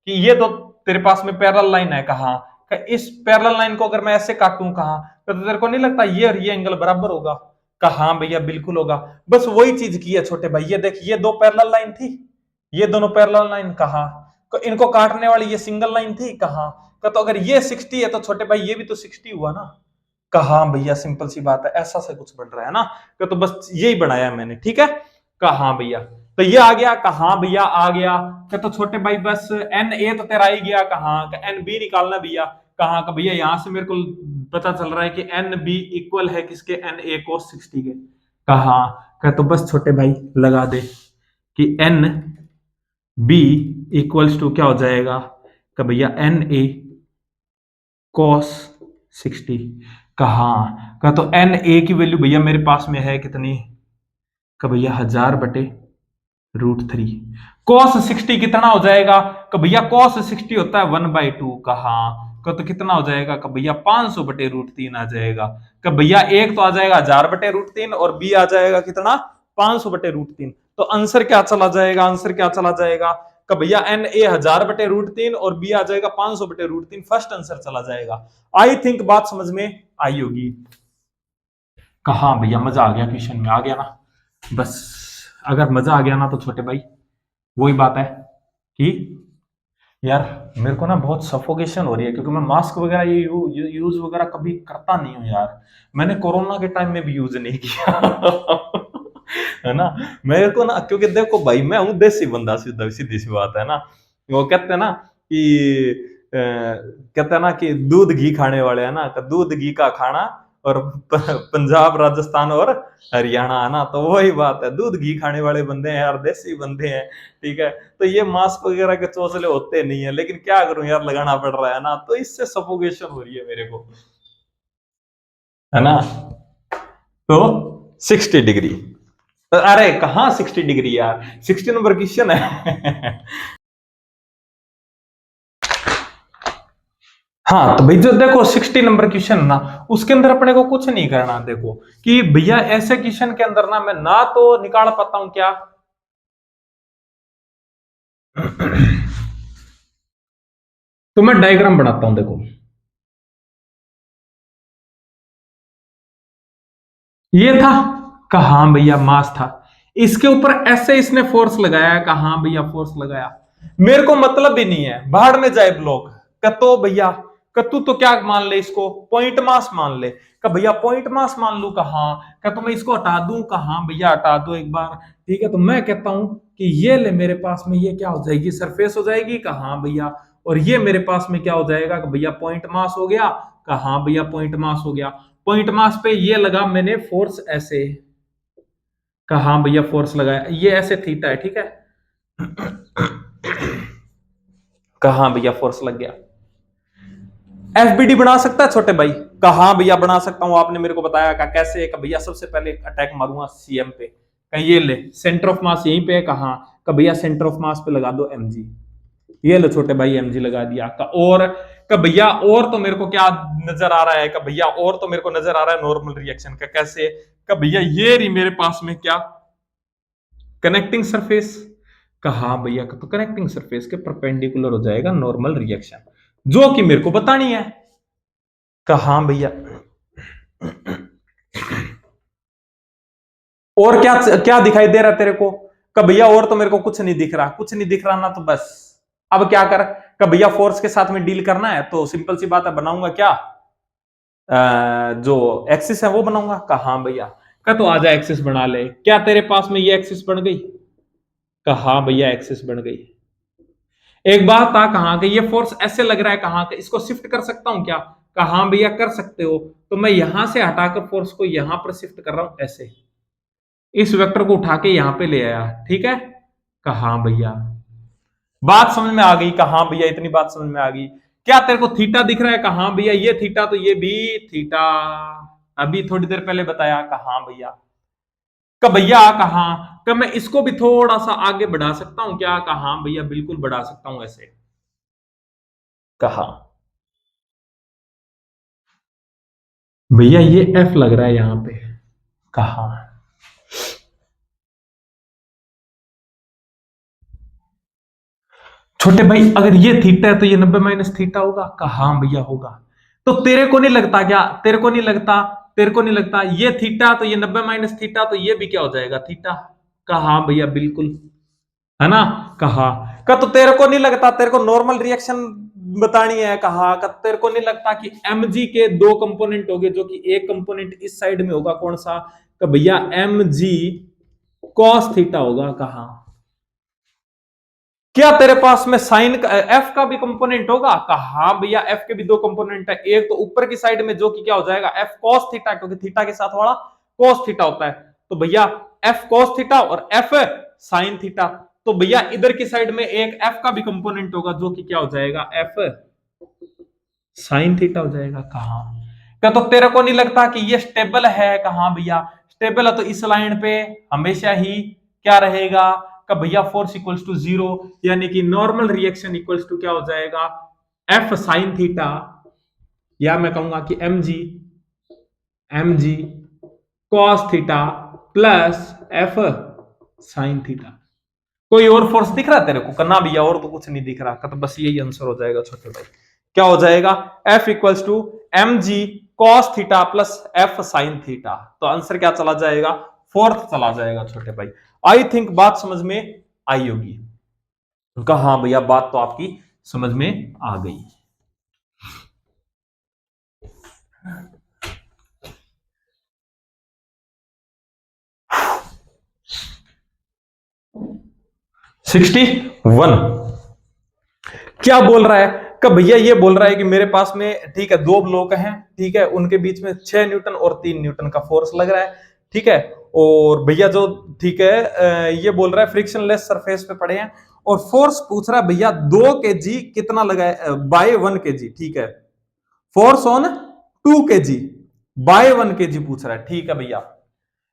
A: कि ये दो तेरे पास में पैरेलल लाइन है। कहा इस पैरेलल लाइन को अगर मैं ऐसे काटूं, कहा तो तेरे को नहीं लगता ये और ये एंगल बराबर होगा? कहा हाँ भैया बिल्कुल होगा। बस वही चीज की है छोटे भाई। ये देख, ये दो पैरेलल लाइन थी, ये दोनों पैरेलल लाइन। कहा तो इनको काटने वाली ये सिंगल लाइन थी। कहा तो अगर ये 60 है तो छोटे भाई ये भी तो 60 हुआ ना? कहा हाँ भैया सिंपल सी बात है, ऐसा से कुछ बन रहा है ना? तो बस यही बनाया मैंने, ठीक है? कहा हाँ भैया, तो ये आ गया। कहा हाँ भैया आ गया। तो छोटे भाई बस एन ए तो तेरा ही गया। कहा एन बी निकालना भैया। कहा का भैया यहां से मेरे को पता चल रहा है कि एन बी इक्वल है किसके? एन ए कोस 60 के। कहा तो बस छोटे भाई लगा दे कि एन बी इक्वल्स टू क्या हो जाएगा? का भैया एन ए कॉस 60। कहा तो एन ए की वैल्यू भैया मेरे पास में है कितनी? का भैया 1000/√3। कॉस 60 कितना हो जाएगा? का भैया कॉस 60 होता है 1/2। कहा तो कितना हो जाएगा? का भैया 500/√3 आ जाएगा। का भैया एक तो आ जाएगा 1000/√3 और बी आ जाएगा कितना? 500/√3। तो आंसर क्या चला जाएगा? आंसर क्या चला जाएगा? का भैया एन ए 1000/√3 और बी आ जाएगा 500/√3। फर्स्ट आंसर चला जाएगा। आई थिंक बात समझ में आई होगी। कहा भैया मजा आ गया, क्वेश्चन में आ गया ना? बस अगर मजा आ गया ना तो छोटे भाई वही बात है कि यार मेरे को ना बहुत सफोकेशन हो रही है, क्योंकि मैं मास्क वगैरह ये यूज वगैरह कभी करता नहीं हूँ यार। मैंने कोरोना के टाइम में भी यूज नहीं किया है ना? मेरे को ना, क्योंकि देखो भाई मैं हूँ देसी बंदा, सीधा सीधी सी बात है ना। वो कहते हैं ना कि कहते हैं ना कि दूध घी खाने वाले है ना, तो दूध घी का खाना। और पंजाब राजस्थान और हरियाणा है ना, तो वही बात है, दूध घी खाने वाले बंदे हैं यार, देसी बंदे हैं। ठीक है, तो ये मास्क वगैरह के चौसले होते नहीं है, लेकिन क्या करूं यार, लगाना पड़ रहा है ना, तो इससे सफोकेशन हो रही है मेरे को, है ना? तो 60 डिग्री, अरे कहाँ 60 डिग्री यार, 60 नंबर क्वेश्चन है हाँ तो भाई जो देखो 60 नंबर क्वेश्चन ना, उसके अंदर अपने को कुछ नहीं करना। देखो कि भैया ऐसे क्वेश्चन के अंदर ना मैं ना तो निकाल पाता हूं क्या तो मैं डायग्राम बनाता हूं। देखो ये था, कहा भैया मास था। इसके ऊपर ऐसे इसने फोर्स लगाया, कहा भैया फोर्स लगाया। मेरे को मतलब भी नहीं है, बाहर में जाए ब्लॉक कतो भैया, कतू तो क्या मान ले, इसको पॉइंट मास मान ले। का भैया पॉइंट मास मान लू, कहा का तो मैं इसको हटा दूं, कहा भैया हटा दो एक बार। ठीक है, तो मैं कहता हूं कि ये ले मेरे पास में ये क्या हो जाएगी, सरफेस हो जाएगी, कहा भैया। और ये मेरे पास में क्या हो जाएगा, कि भैया पॉइंट मास हो गया, कहा भैया पॉइंट मास हो गया। पॉइंट मास पे ये लगा मैंने फोर्स ऐसे, कहा भैया फोर्स लगाया, ये ऐसे थीटा है, ठीक है। कहा भैया फोर्स लग गया। एफबीडी बना सकता है छोटे भाई, कहा भैया बना सकता हूं, आपने मेरे को बताया का कैसे, का भैया सबसे पहले अटैक मारूंगा सीएम पे, कहीं ये ले सेंटर ऑफ मास यहीं पे है, कहा का भैया सेंटर ऑफ मास पे लगा दो एमजी। ये लो छोटे भाई एमजी लगा दिया का, और का भैया और तो मेरे को क्या नजर आ रहा है, का भैया और तो मेरे को नजर आ रहा है नॉर्मल रिएक्शन का, कैसे, का भैया ये रही मेरे पास में क्या, कनेक्टिंग सरफेस। कहा भैया तो कनेक्टिंग सरफेस के परपेंडिकुलर हो जाएगा नॉर्मल रिएक्शन, जो कि मेरे को बतानी है। कहा भैया और क्या क्या दिखाई दे रहा है तेरे को, का भैया और तो मेरे को कुछ नहीं दिख रहा, कुछ नहीं दिख रहा ना, तो बस अब क्या कर, का भैया फोर्स के साथ में डील करना है, तो सिंपल सी बात है, बनाऊंगा क्या, जो एक्सिस है वो बनाऊंगा। कहा भैया का तो आजा एक्सिस बना ले, क्या तेरे पास में ये एक्सिस बन गई, कहा भैया एक्सिस बन गई। एक बात था, कहा कि ये फोर्स ऐसे लग रहा है, कहा कि इसको शिफ्ट कर सकता हूं क्या, कहा भैया कर सकते हो, तो मैं यहां से हटाकर फोर्स को यहां पर शिफ्ट कर रहा हूं ऐसे, इस वेक्टर को उठा के यहां पे ले आया, ठीक है। कहा भैया बात समझ में आ गई, कहा भैया इतनी बात समझ में आ गई। क्या तेरे को थीटा दिख रहा है, कहा भैया ये थीटा, तो ये भी थीटा, अभी थोड़ी देर पहले बताया, कहा भैया का भैया, कहा का मैं इसको भी थोड़ा सा आगे बढ़ा सकता हूं क्या, कहा भैया बिल्कुल बढ़ा सकता हूं ऐसे। कहा भैया ये एफ लग रहा है यहां पे, कहा छोटे भाई अगर ये थीटा है तो ये 90 माइनस थीटा होगा, कहा भैया होगा। तो तेरे को नहीं लगता क्या, तेरे को नहीं लगता, तेरे को नहीं लगता ये थीटा तो ये 90 माइनस थीटा, तो ये भी क्या हो जाएगा थीटा, कहा भैया बिल्कुल, है ना। कहा का तो तेरे को नहीं लगता, तेरे को नॉर्मल रिएक्शन बतानी है, कहा का तेरे को नहीं लगता कि mg के दो कंपोनेंट होंगे, जो कि एक कंपोनेंट इस साइड में होगा, कौन सा, का भैया mg cos थीटा होगा। कहा क्या तेरे पास में साइन का एफ का भी कंपोनेंट होगा, कहा भैया एफ के भी दो कंपोनेंट है, एक तो ऊपर की साइड में जो कि क्या हो जाएगा एफ cos थीटा, क्योंकि थीटा के साथ वाला cos थीटा होता है, तो भैया एफ cos थीटा और एफ साइन थीटा, तो भैया इधर की साइड में एक एफ का भी कंपोनेंट होगा, जो कि क्या हो जाएगा एफ साइन थीटा हो जाएगा। कहा क्या तो तेरे को नहीं लगता कि ये स्टेबल है, कहा भैया स्टेबल है, तो इस लाइन पे हमेशा ही क्या रहेगा, का भैया फोर्स इक्वल्स टू जीरो, यानी कि नॉर्मल रिएक्शन इक्वल्स टू क्या हो जाएगा एफ साइन थीटा, या मैं कहूंगा कि M G cos theta plus F sine theta. कोई और फोर्स दिख रहा है तेरे को, करना भैया और तो कुछ नहीं दिख रहा, तो बस यही आंसर हो जाएगा छोटे भाई, क्या हो जाएगा F equals to M G cos theta plus F sine theta, तो आंसर क्या चला जाएगा फोर्थ चला जाएगा छोटे भाई। आई थिंक बात समझ में आई होगी, उनका हाँ भैया बात तो आपकी समझ में आ गई। सिक्सटी वन क्या बोल रहा है, कि भैया ये बोल रहा है कि मेरे पास में ठीक है दो ब्लॉक हैं, ठीक है उनके बीच में 6 न्यूटन और 3 न्यूटन का फोर्स लग रहा है, ठीक है। और भैया जो ठीक है ये बोल रहा है फ्रिक्शनलेस सरफेस पे पड़े हैं, और फोर्स पूछ रहा है भैया 2 kg कितना लगा है बाय 1 kg, ठीक है। Force on 2 kg by 1 kg पूछ रहा है, ठीक है भैया।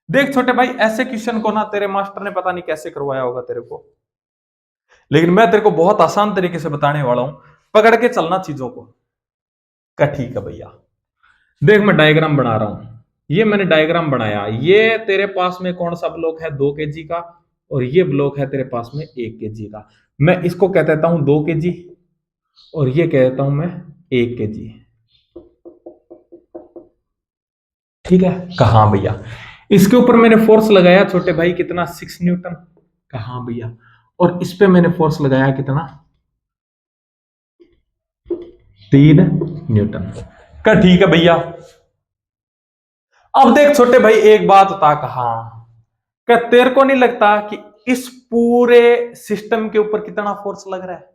A: देख छोटे भाई ऐसे क्वेश्चन को ना तेरे मास्टर ने पता नहीं कैसे करवाया होगा तेरे को, लेकिन मैं तेरे को बहुत आसान तरीके से बताने वाला हूं, पकड़ के चलना चीजों को। का ठीक है भैया, देख मैं डायग्राम बना रहा हूं, ये मैंने डायग्राम बनाया, ये तेरे पास में कौन सा ब्लॉक है 2 kg का, और ये ब्लॉक है तेरे पास में 1 kg का। मैं इसको कह देता हूं 2 kg, और ये कह देता हूं मैं 1 kg, ठीक है। कहा भैया इसके ऊपर मैंने फोर्स लगाया छोटे भाई कितना 6 न्यूटन। कहा भैया, और इस पे मैंने फोर्स लगाया कितना 3 न्यूटन का। ठीक है भैया, अब देख छोटे भाई एक बात बता, कहा क्या तेरे को नहीं लगता कि इस पूरे सिस्टम के ऊपर कितना फोर्स लग रहा है?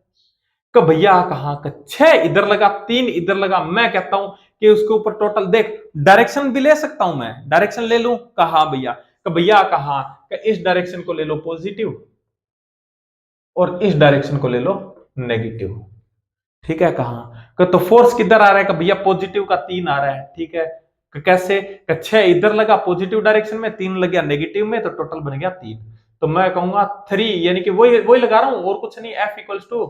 A: कि भैया कहा कि 6 इधर लगा 3 इधर लगा, मैं कहता हूं कि उसके ऊपर टोटल देख, डायरेक्शन भी ले सकता हूं मैं, डायरेक्शन ले लूं। कहा भैया, कि भैया कहा कि इस डायरेक्शन को ले लो पॉजिटिव और इस डायरेक्शन को ले लो नेगेटिव। ठीक है, कहा कि तो फोर्स किधर आ रहा है? कि भैया पॉजिटिव का 3 आ रहा है। ठीक है, कि कैसे? कि 6 इधर लगा पॉजिटिव डायरेक्शन में, 3 लग गया नेगेटिव में, तो टोटल बन गया 3। तो मैं कहूंगा 3, यानी कि वही वही लगा रहा हूं और कुछ नहीं, F इक्वल्स टू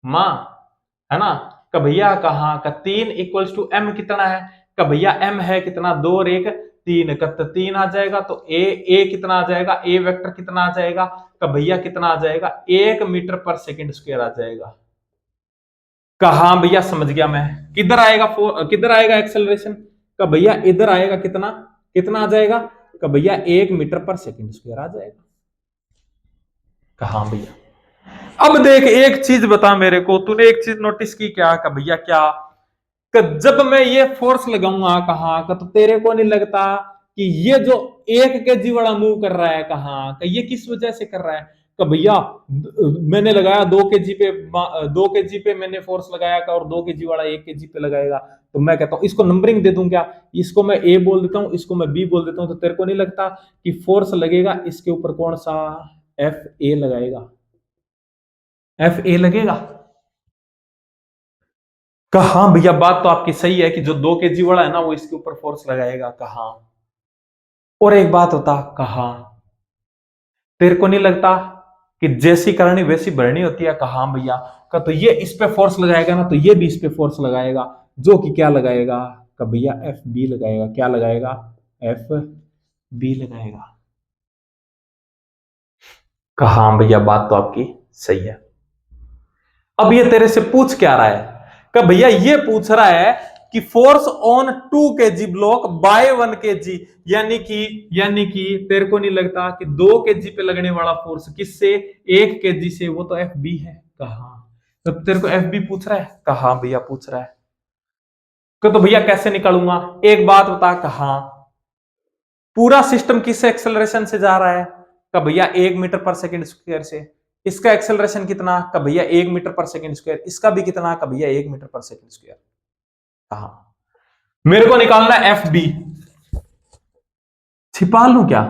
A: मां, है ना? कि भैया कहा का 3 इक्वल्स टू m कितना है? कि भैया m है कितना 2 और 1 3, का 3 आ जाएगा। तो a कितना आ जाएगा? a वेक्टर कितना आ जाएगा? कि भैया कितना आ जाएगा? 1 मीटर पर सेकंड स्क्वायर आ जाएगा। कहा भैया समझ गया मैं, किधर आएगा किधर आएगा एक्सेलरेशन? का भैया इधर आएगा, कितना कितना आ जाएगा? का भैया 1 मीटर पर सेकंड स्क्वायर आ जाएगा। कहा भैया, अब देख एक चीज बता मेरे को, तूने एक चीज नोटिस की क्या? का भैया क्या, कि जब मैं ये फोर्स लगाऊंगा कहा का, तो तेरे को नहीं लगता कि ये जो 1 kg वाला मूव कर रहा है कहा का, ये किस वजह से कर रहा है? का भैया मैंने लगाया 2 kg पे, 2 kg पे मैंने फोर्स लगाया का, और 2 kg वाला 1 kg पे लगाएगा। तो मैं कहता हूं इसको नंबरिंग दे दूं क्या? इसको मैं ए बोल देता हूं, इसको मैं बी बोल देता हूं। तो तेरे को नहीं लगता कि फोर्स लगेगा इसके ऊपर कौन सा? Fa लगाएगा, Fa लगेगा। कहा भैया बात तो आपकी सही है कि जो 2 kg वाला है ना वो इसके ऊपर फोर्स लगाएगा। कहा, और एक बात होता, कहा तेरे को नहीं लगता कि जैसी करनी वैसी भरनी होती है? कहा भैया का, तो ये इस पे फोर्स लगाएगा ना, तो ये भी इस पे फोर्स लगाएगा, जो कि क्या लगाएगा? का भैया एफ बी लगाएगा। क्या लगाएगा? एफ बी लगाएगा। कहा भैया बात तो आपकी सही है। अब ये तेरे से पूछ क्या रहा है? कि भैया ये पूछ रहा है कि force on 2 kg block bye 1 kg, यानी कि तेरे को नहीं लगता कि 2 kg पे लगने वाला फोर्स किससे? 1 kg से, वो तो एफ बी है। कहा, तो तेरे को एफ बी पूछ रहा है? कहा भैया पूछ रहा है। तो भैया कैसे निकालूंगा? एक बात बता, कहा पूरा सिस्टम किस एक्सेलरेशन से जा रहा है? का भैया 1 मीटर पर सेकंड स्क्वायर से। इसका एक्सेलरेशन कितना? का भैया 1 मीटर पर सेकंड स्क्वायर। इसका भी कितना? का भैया 1 मीटर पर सेकंड स्क्वायर। कहा मेरे को निकालना एफ बी, छिपा लू क्या?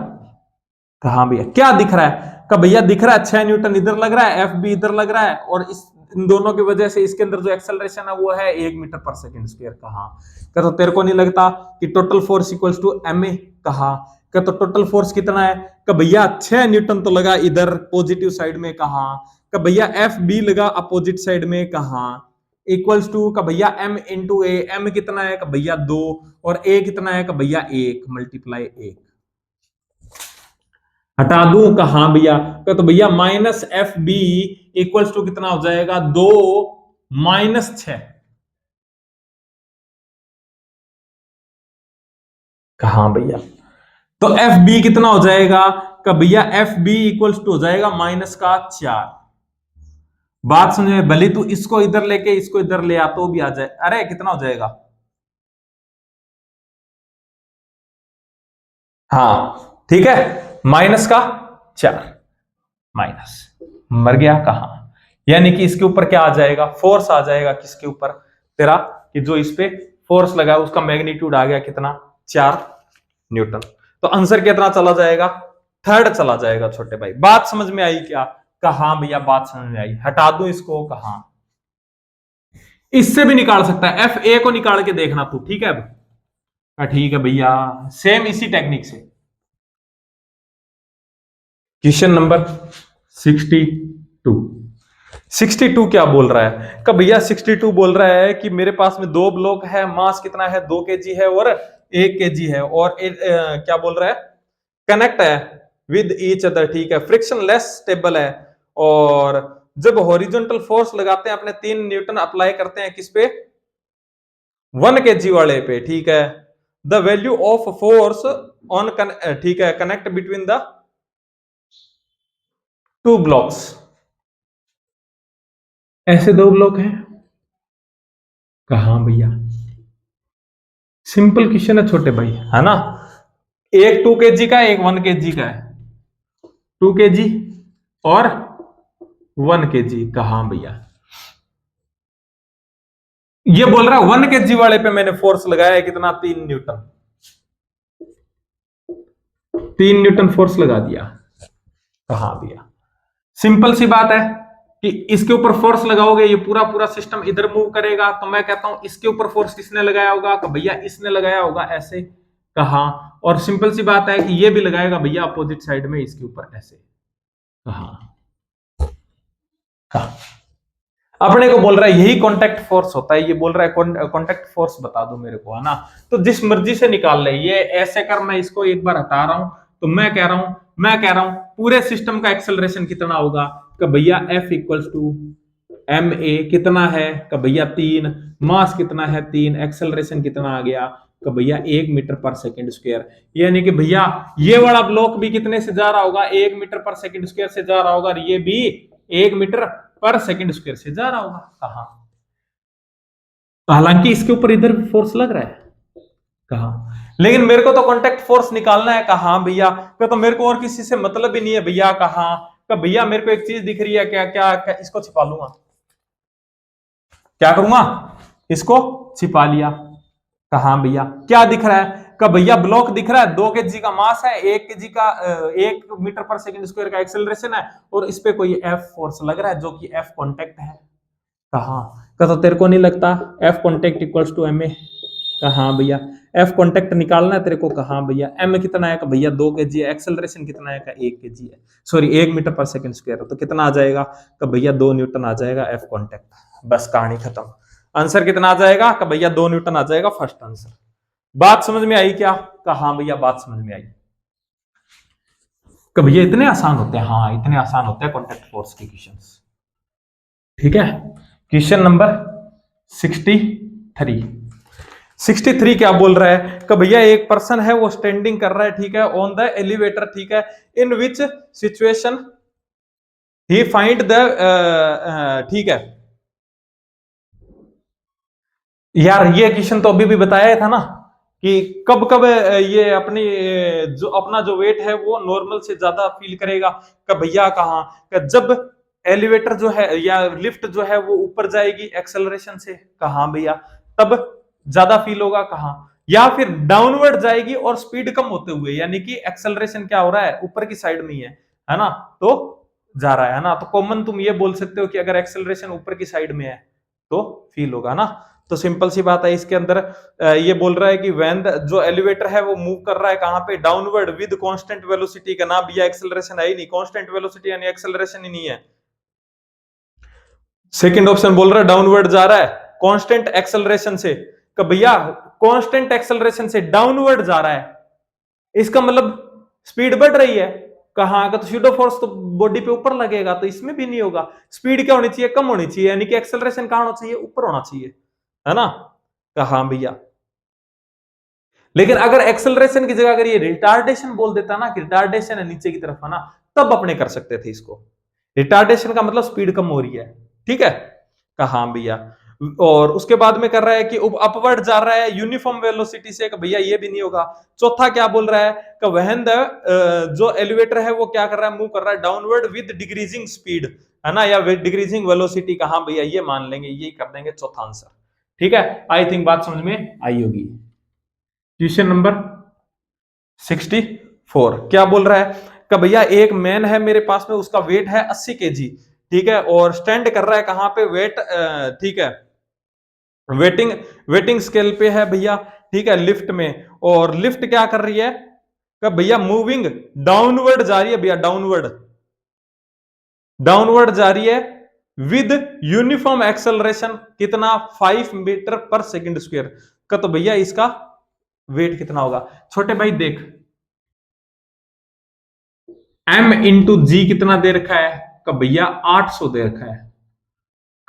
A: कहा भैया क्या दिख रहा है? का भैया दिख रहा है 6 न्यूटन इधर लग रहा है, एफ बी इधर लग रहा है, और इस इन दोनों की वजह से इसके अंदर जो एक्सेलरेशन है वो है 1 मीटर पर सेकंड स्क्वायर। कहा क्या, तो तेरे को नहीं लगता कि total force equals to M A? कहा क्या, तो टोटल फोर्स कितना है? का भैया 6 न्यूटन तो लगा इधर पॉजिटिव साइड में। कहा का भैया एफ बी लगा अपोजिट साइड में। कहा इक्वल्स टू का भैया एम इंटू ए, एम कितना है? का भैया 2, और ए कितना है? का भैया 1 मल्टीप्लाई 1। हटा दूं? कहा भैया तो भैया minus F B equals to कितना हो जाएगा? 2 माइनस 6। कहा भैया तो एफ बी कितना हो जाएगा? का भैया एफ बी इक्वल्स टू हो जाएगा माइनस का 4। बात समझ में? भले तू इसको इधर लेके इसको इधर ले आ तो भी आ जाए। अरे कितना हो जाएगा? हाँ ठीक है, माइनस का 4, माइनस, मर गया। कहा यानी कि इसके ऊपर क्या आ जाएगा? फोर्स आ जाएगा। किसके ऊपर? तेरा, कि जो इस पे फोर्स लगा उसका मैग्नीट्यूड आ गया कितना? 4 न्यूटन। तो आंसर कितना चला जाएगा? थर्ड चला जाएगा छोटे भाई। बात समझ में आई क्या? कहा भैया बात समझ में आई। हटा दूं इसको? कहा इससे भी निकाल सकता है, एफ ए को निकाल के देखना तू। ठीक है अब? ठीक है भैया, सेम इसी टेक्निक से। Question number 62। 62 क्या बोल रहा है? का भैया 62 बोल रहा है कि मेरे पास में 2 ब्लॉक है, मास कितना है? 2 kg है और 1 kg है, और क्या बोल रहा है? कनेक्ट है विद ईच अदर। ठीक है, फ्रिक्शन लेस स्टेबल है, और जब हॉरिजॉन्टल फोर्स लगाते हैं अपने 3 न्यूटन अप्लाई करते हैं किस पे? 1 kg वाले पे। ठीक है, the value of force on, ठीक है, connect between the two blocks. ऐसे दो ब्लॉक हैं, कहां भैया? सिंपल क्वेश्चन है छोटे भाई, है ना। एक 2 kg का है, एक 1 kg का है। 2 kg और 1 kg, कहां भैया? ये बोल रहा है 1 kg वाले पे मैंने फोर्स लगाया है कितना? 3 न्यूटन। 3 न्यूटन फोर्स लगा दिया, कहां भैया? सिंपल सी बात है कि इसके ऊपर फोर्स लगाओगे ये पूरा पूरा सिस्टम इधर मूव करेगा, तो मैं कहता हूं इसके ऊपर फोर्स किसने लगाया होगा? कि भैया इसने लगाया होगा ऐसे, कहा। और सिंपल सी बात है कि ये भी लगाएगा भैया अपोजिट साइड में इसके ऊपर ऐसे, कहा। अपने को बोल रहा है यही कॉन्टैक्ट फोर्स होता है, ये बोल रहा है कॉन्टैक्ट फोर्स बता दो मेरे को, है ना। तो जिस मर्जी से निकाल ले, ये ऐसे कर, मैं इसको एक बार हटा रहा हूं, तो मैं कह रहा हूं पूरे सिस्टम का एक्सेलरेशन कितना होगा? कि भैया F इक्वल्स टू ma कितना है? कि भैया 3। मास कितना है? 3। एक्सेलरेशन कितना आ गया? कि भैया 1 मीटर पर सेकंड स्क्वायर। यानी कि भैया ये वाला ब्लॉक भी कितने से जा रहा होगा? 1 मीटर पर सेकंड स्क्वायर से जा रहा होगा, और ये भी 1 मीटर पर सेकंड स्क्वायर से जा रहा होगा, कहा। तो हालांकि इसके ऊपर इधर भी फोर्स लग रहा है, कहा, लेकिन मेरे को तो कांटेक्ट फोर्स निकालना है, कहा भैया। तो मेरे को और किसी से मतलब ही नहीं है भैया, कहा। तो भैया मेरे को एक चीज दिख रही है, क्या क्या, क्या? इसको छिपा लूंगा, क्या करूंगा? इसको छिपा लिया, कहा भैया क्या दिख रहा है? का भैया ब्लॉक दिख रहा है, 2 kg का मास है, 1 kg का 1 मीटर पर सेकंड स्क्वायर का एक्सेलरेशन है, और इस पे कोई F फोर्स लग रहा है जो कि F कांटेक्ट है, कहा। तो तेरे को नहीं लगता F contact equals to ma? कहा भैया F कांटेक्ट निकालना है तेरे को, कहा भैया m कितना है? का भैया 2 kg है। एक्सेलरेशन कितना है? का 1 kg है, सॉरी 1 मीटर पर सेकंड स्क्वायर है, तो कितना आ जाएगा? का भैया 2 न्यूटन आ जाएगा F कांटेक्ट। बस कहानी खत्म। आंसर कितना आ जाएगा? का भैया 2 न्यूटन आ जाएगा, फर्स्ट आंसर। बात समझ में आई क्या? कहा भैया बात समझ में आई। कि भैया इतने आसान होते हैं? हाँ इतने आसान होते हैं कॉन्टैक्ट फोर्स के क्वेश्चंस। ठीक है, क्वेश्चन नंबर 63। 63 क्या बोल रहा है? कि भैया एक पर्सन है, वो स्टैंडिंग कर रहा है, ठीक है, ऑन द एलिवेटर, ठीक है, in which situation he find the, ठीक है यार, ये क्वेश्चन तो अभी भी बताया था ना, कि कब कब ये अपनी जो अपना जो वेट है वो नॉर्मल से ज्यादा फील करेगा। का भैया कहा? जब एलिवेटर जो है या लिफ्ट जो है वो ऊपर जाएगी एक्सेलरेशन से, कहा भैया, तब ज्यादा फील होगा, कहा। या फिर डाउनवर्ड जाएगी और स्पीड कम होते हुए, यानी कि एक्सेलरेशन क्या हो रहा है? ऊपर की साइड में ही है ना, तो जा रहा है ना। तो कॉमन तुम ये बोल सकते हो कि अगर एक्सेलरेशन ऊपर की साइड में है तो फील होगा ना। तो सिंपल सी बात है, इसके अंदर ये बोल रहा है कि व्हेन जो एलिवेटर है वो मूव कर रहा है कहां पे? Downward with constant velocity. का ना भैया एक्सेलरेशन है ही नहीं, कांस्टेंट वेलोसिटी यानी एक्सेलरेशन ही नहीं है। सेकंड ऑप्शन बोल रहा है डाउनवर्ड जा रहा है कांस्टेंट एक्सेलरेशन से। का भैया कांस्टेंट एक्सेलरेशन से डाउनवर्ड जा रहा है, इसका मतलब स्पीड बढ़ रही है, कहां का? तो स्यूडो फोर्स तो बॉडी पे ऊपर लगेगा, तो इसमें भी नहीं होगा। स्पीड क्या होनी चाहिए? कम होनी चाहिए, यानी कि एक्सेलरेशन कहां होना चाहिए? ऊपर होना चाहिए, है ना। कहा भैया, लेकिन अगर एक्सेलरेशन की जगह अगर ये रिटार्डेशन बोल देता ना, कि रिटार्डेशन है नीचे की तरफ, है ना, तब अपने कर सकते थे इसको। रिटार्डेशन का मतलब स्पीड कम हो रही है, ठीक है। कहा भैया, और उसके बाद में कर रहा है कि अपवर्ड जा रहा है यूनिफॉर्म वेलोसिटी से, भैया ये भी नहीं होगा। चौथा क्या बोल रहा है? कि वहन द जो एलिवेटर है वो क्या कर रहा है? मूव कर रहा है डाउनवर्ड विद डिक्रीजिंग स्पीड, है ना, या विद डिक्रीजिंग वेलोसिटी। कहा भैया ये मान लेंगे, ये कर देंगे चौथा आंसर, ठीक है। आई थिंक बात समझ में आई होगी। क्वेश्चन नंबर 64 क्या बोल रहा है? कि भैया एक मैन है मेरे पास में, उसका वेट है 80 kg, ठीक है, और स्टैंड कर रहा है कहां पे? वेट, ठीक है, वेटिंग वेटिंग स्केल पे है भैया, ठीक है, लिफ्ट में। और लिफ्ट क्या कर रही है? कि भैया मूविंग डाउनवर्ड जा रही है भैया, डाउनवर्ड डाउनवर्ड जा रही है विद यूनिफॉर्म एक्सेलरेशन, कितना? 5 मीटर पर सेकंड स्क्वायर का। तो भैया इसका वेट कितना होगा? छोटे भाई देख, m इंटू जी कितना दे रखा है? का भैया 800 दे रखा है।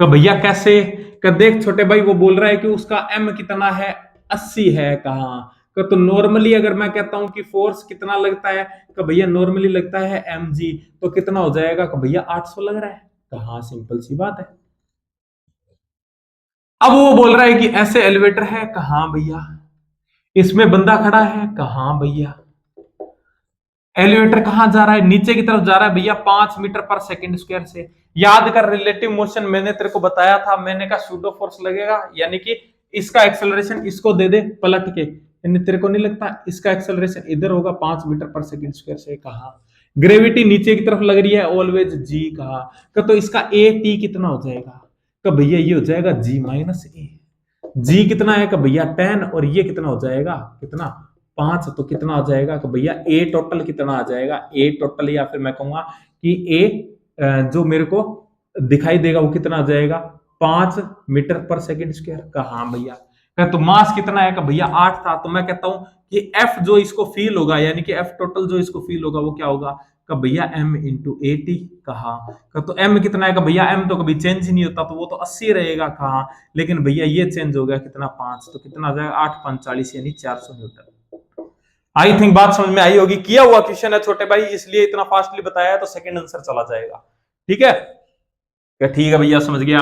A: का भैया कैसे? का देख छोटे भाई, वो बोल रहा है कि उसका m कितना है? 80 है, कहा। तो नॉर्मली अगर मैं कहता हूं कि फोर्स कितना लगता है कि भैया नॉर्मली लगता है mg, तो कितना हो जाएगा कि भैया 800 लग रहा है। कहां सिंपल सी बात है। अब वो बोल रहा है कि ऐसे एलिवेटर है, कहां भैया इसमें बंदा खड़ा है, कहां भैया एलिवेटर कहां जा रहा है, नीचे की तरफ जा रहा है भैया 5 मीटर पर सेकंड स्क्वायर से। याद कर रिलेटिव मोशन मैंने तेरे को बताया था, मैंने कहा सूडो फोर्स लगेगा, यानी कि इसका एक्सेलरेशन इसको दे दे पलट के, यानी तेरे को नहीं लगता इसका एक्सेलरेशन इधर होगा 5 मीटर पर सेकंड स्क्वायर से। कहा ग्रेविटी नीचे की तरफ लग रही है ऑलवेज जी, कहा तो इसका ए टी कितना हो जाएगा, तो भैया ये हो जाएगा जी माइनस ए। जी कितना है कि भैया 10, और ये कितना हो जाएगा, कितना 5, तो कितना हो जाएगा कि भैया ए टोटल कितना आ जाएगा, ए टोटल, या फिर मैं कहूंगा कि ए जो मेरे को दिखाई देगा वो कितना आ जाएगा 5 मीटर पर सेकंड स्क्वायर। कहा भैया तो मास कितना है कि भैया 8 था, तो मैं कहता हूं कि एफ जो इसको फील होगा, यानी कि एफ टोटल जो इसको फील होगा वो क्या होगा का भैया m इंटू ए टी। कहा तो m कितना है का भैया m तो कभी चेंज ही नहीं होता, तो वो तो 80 रहेगा। कहा लेकिन भैया ये चेंज हो गया कितना 5, तो कितना आ जाएगा 8 5 40 यानी 400 न्यूटन। आई थिंक बात समझ में आई होगी। किया हुआ क्वेश्चन है छोटे भाई, इसलिए इतना फास्टली बताया है, तो सेकंड आंसर चला जाएगा। ठीक है क्या, ठीक है भैया समझ गया।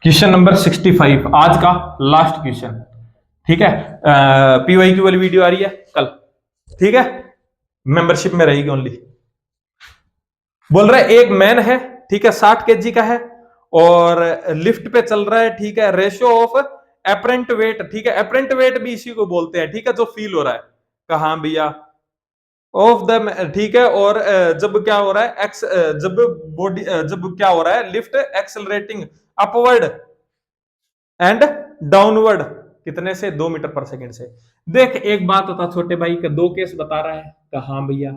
A: क्वेश्चन नंबर 65 आज का लास्ट क्वेश्चन। ठीक है पीवाईक्यू वाली वीडियो आ रही है कल, ठीक है मेंबरशिप में रहेगी ओनली। बोल रहा है एक मैन है, ठीक है 60 केजी का है और लिफ्ट पे चल रहा है, ठीक है रेशियो ऑफ एपरेंट वेट, ठीक है एपरेंट वेट भी इसी को बोलते हैं, ठीक है जो फील हो रहा है। कहा भैया ऑफ द, ठीक है और जब क्या हो रहा है एक्स, जब बॉडी, जब क्या हो रहा है lift accelerating upward and downward कितने से 2 मीटर पर सेकंड से। देख एक बात होता छोटे भाई का, दो केस बता रहा है। कहा भैया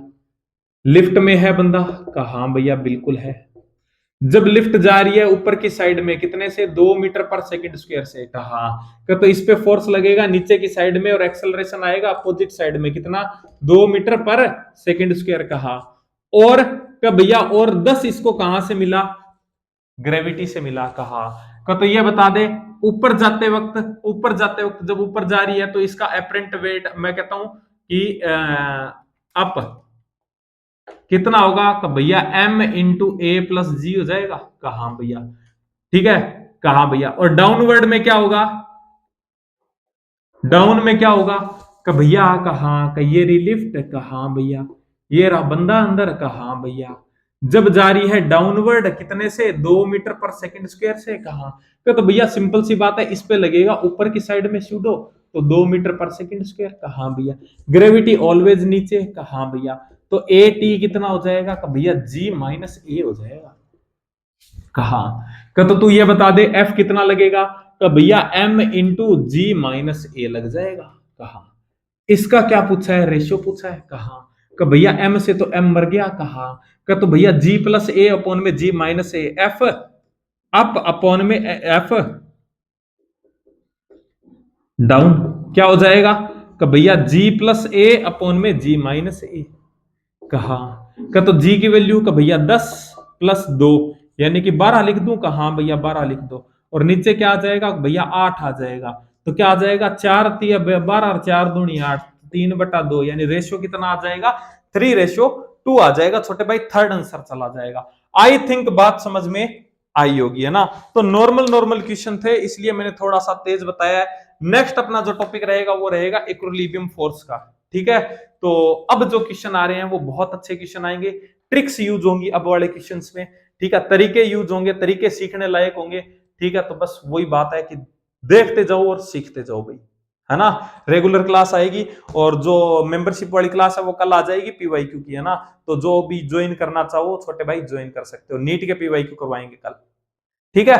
A: लिफ्ट में है बंदा, कहा भैया बिल्कुल है। जब लिफ्ट जा रही है ऊपर की साइड में कितने से 2 मीटर पर सेकंड स्क्वायर से। कहा तो इस पे फोर्स लगेगा नीचे की साइड में और एक्सेलरेशन आएगा अपोजिट साइड में कितना 2 मीटर पर सेकंड स्क्वायर। कहा और भैया और 10 इसको कहां से मिला, ग्रेविटी से मिला। कहा तो ये बता दे ऊपर जाते वक्त जब ऊपर जा रही है तो इसका एपरेंट वेट मैं कहता हूं कि अप कितना होगा का भैया m इंटू ए प्लस जी हो जाएगा। कहा भैया ठीक है, कहा भैया और डाउनवर्ड में क्या होगा, डाउन में क्या होगा का भैया कहा का ये रिलिफ्ट। कहा भैया ये रहा बंदा अंदर। कहा भैया जब जारी है डाउनवर्ड कितने से 2 मीटर पर सेकंड स्क्वायर से। कहा तो भैया सिंपल सी बात है इस पे लगेगा ऊपर की साइड में सूडो, तो 2 मीटर पर सेकंड स्क्वायर। कहा भैया ग्रेविटी ऑलवेज नीचे। कहा भैया तो ए टी कितना हो जाएगा का भैया जी माइनस ए हो जाएगा। कहा तो तू ये बता दे एफ कितना लगेगा तो भैया m इंटू जी माइनस ए लग जाएगा। कहा इसका क्या पूछा है, रेशियो पूछा है। कहा भैया m से तो m मर गया। कहा तो भैया g प्लस ए अपॉन में g माइनस ए, एफ अप अपॉन में एफ डाउन क्या हो जाएगा कि भैया g प्लस ए अपॉन में g माइनस ए। कहा तो g की वैल्यू का भैया 10 प्लस 2 यानी कि 12 लिख दूं। कहा भैया 12 लिख दो और नीचे क्या आ जाएगा भैया 8 आ जाएगा, तो क्या आ जाएगा 4 12 और 4 दूनी 8, 3/2 यानी रेशियो कितना आ जाएगा 3:2 आ जाएगा। छोटे भाई थर्ड आंसर चला जाएगा। आई थिंक बात समझ में आई होगी है ना। तो नॉर्मल क्वेश्चन थे इसलिए मैंने थोड़ा सा तेज बताया है। नेक्स्ट अपना जो टॉपिक रहेगा वो रहेगा इक्विलिब्रियम फोर्स का। ठीक है तो अब जो क्वेश्चन आ रहे हैं वो बहुत अच्छे क्वेश्चन आएंगे, ट्रिक्स यूज होंगी अब वाले क्वेश्चंस में। ठीक है तरीके यूज होंगे, तरीके सीखने लायक होंगे। ठीक है तो बस वही बात है कि देखते जाओ और सीखते जाओ भाई, है ना। रेगुलर क्लास आएगी और जो मेंबरशिप वाली क्लास है वो कल आ जाएगी पीवाईक्यू की, है ना। तो जो भी ज्वाइन करना चाहो छोटे भाई ज्वाइन कर सकते हो, नीट के पीवाईक्यू करवाएंगे कल। ठीक है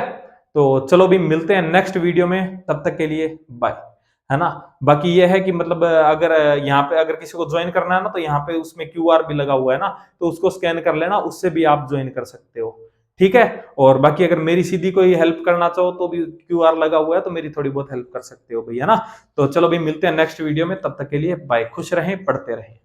A: तो चलो भी मिलते हैं नेक्स्ट वीडियो में, तब तक के लिए बाय, है ना। बाकी ये है कि मतलब अगर यहाँ पे अगर किसी को ज्वाइन करना है ना तो यहाँ पे उसमें QR भी लगा हुआ है ना, तो उसको स्कैन कर लेना, उससे भी आप ज्वाइन कर सकते हो। ठीक है और बाकी अगर मेरी सीधी कोई हेल्प करना चाहो तो भी QR लगा हुआ है, तो मेरी थोड़ी बहुत हेल्प कर सकते हो भाई, है ना। तो चलो भाई मिलते हैं नेक्स्ट वीडियो में, तब तक के लिए बाय, खुश रहें पढ़ते रहें।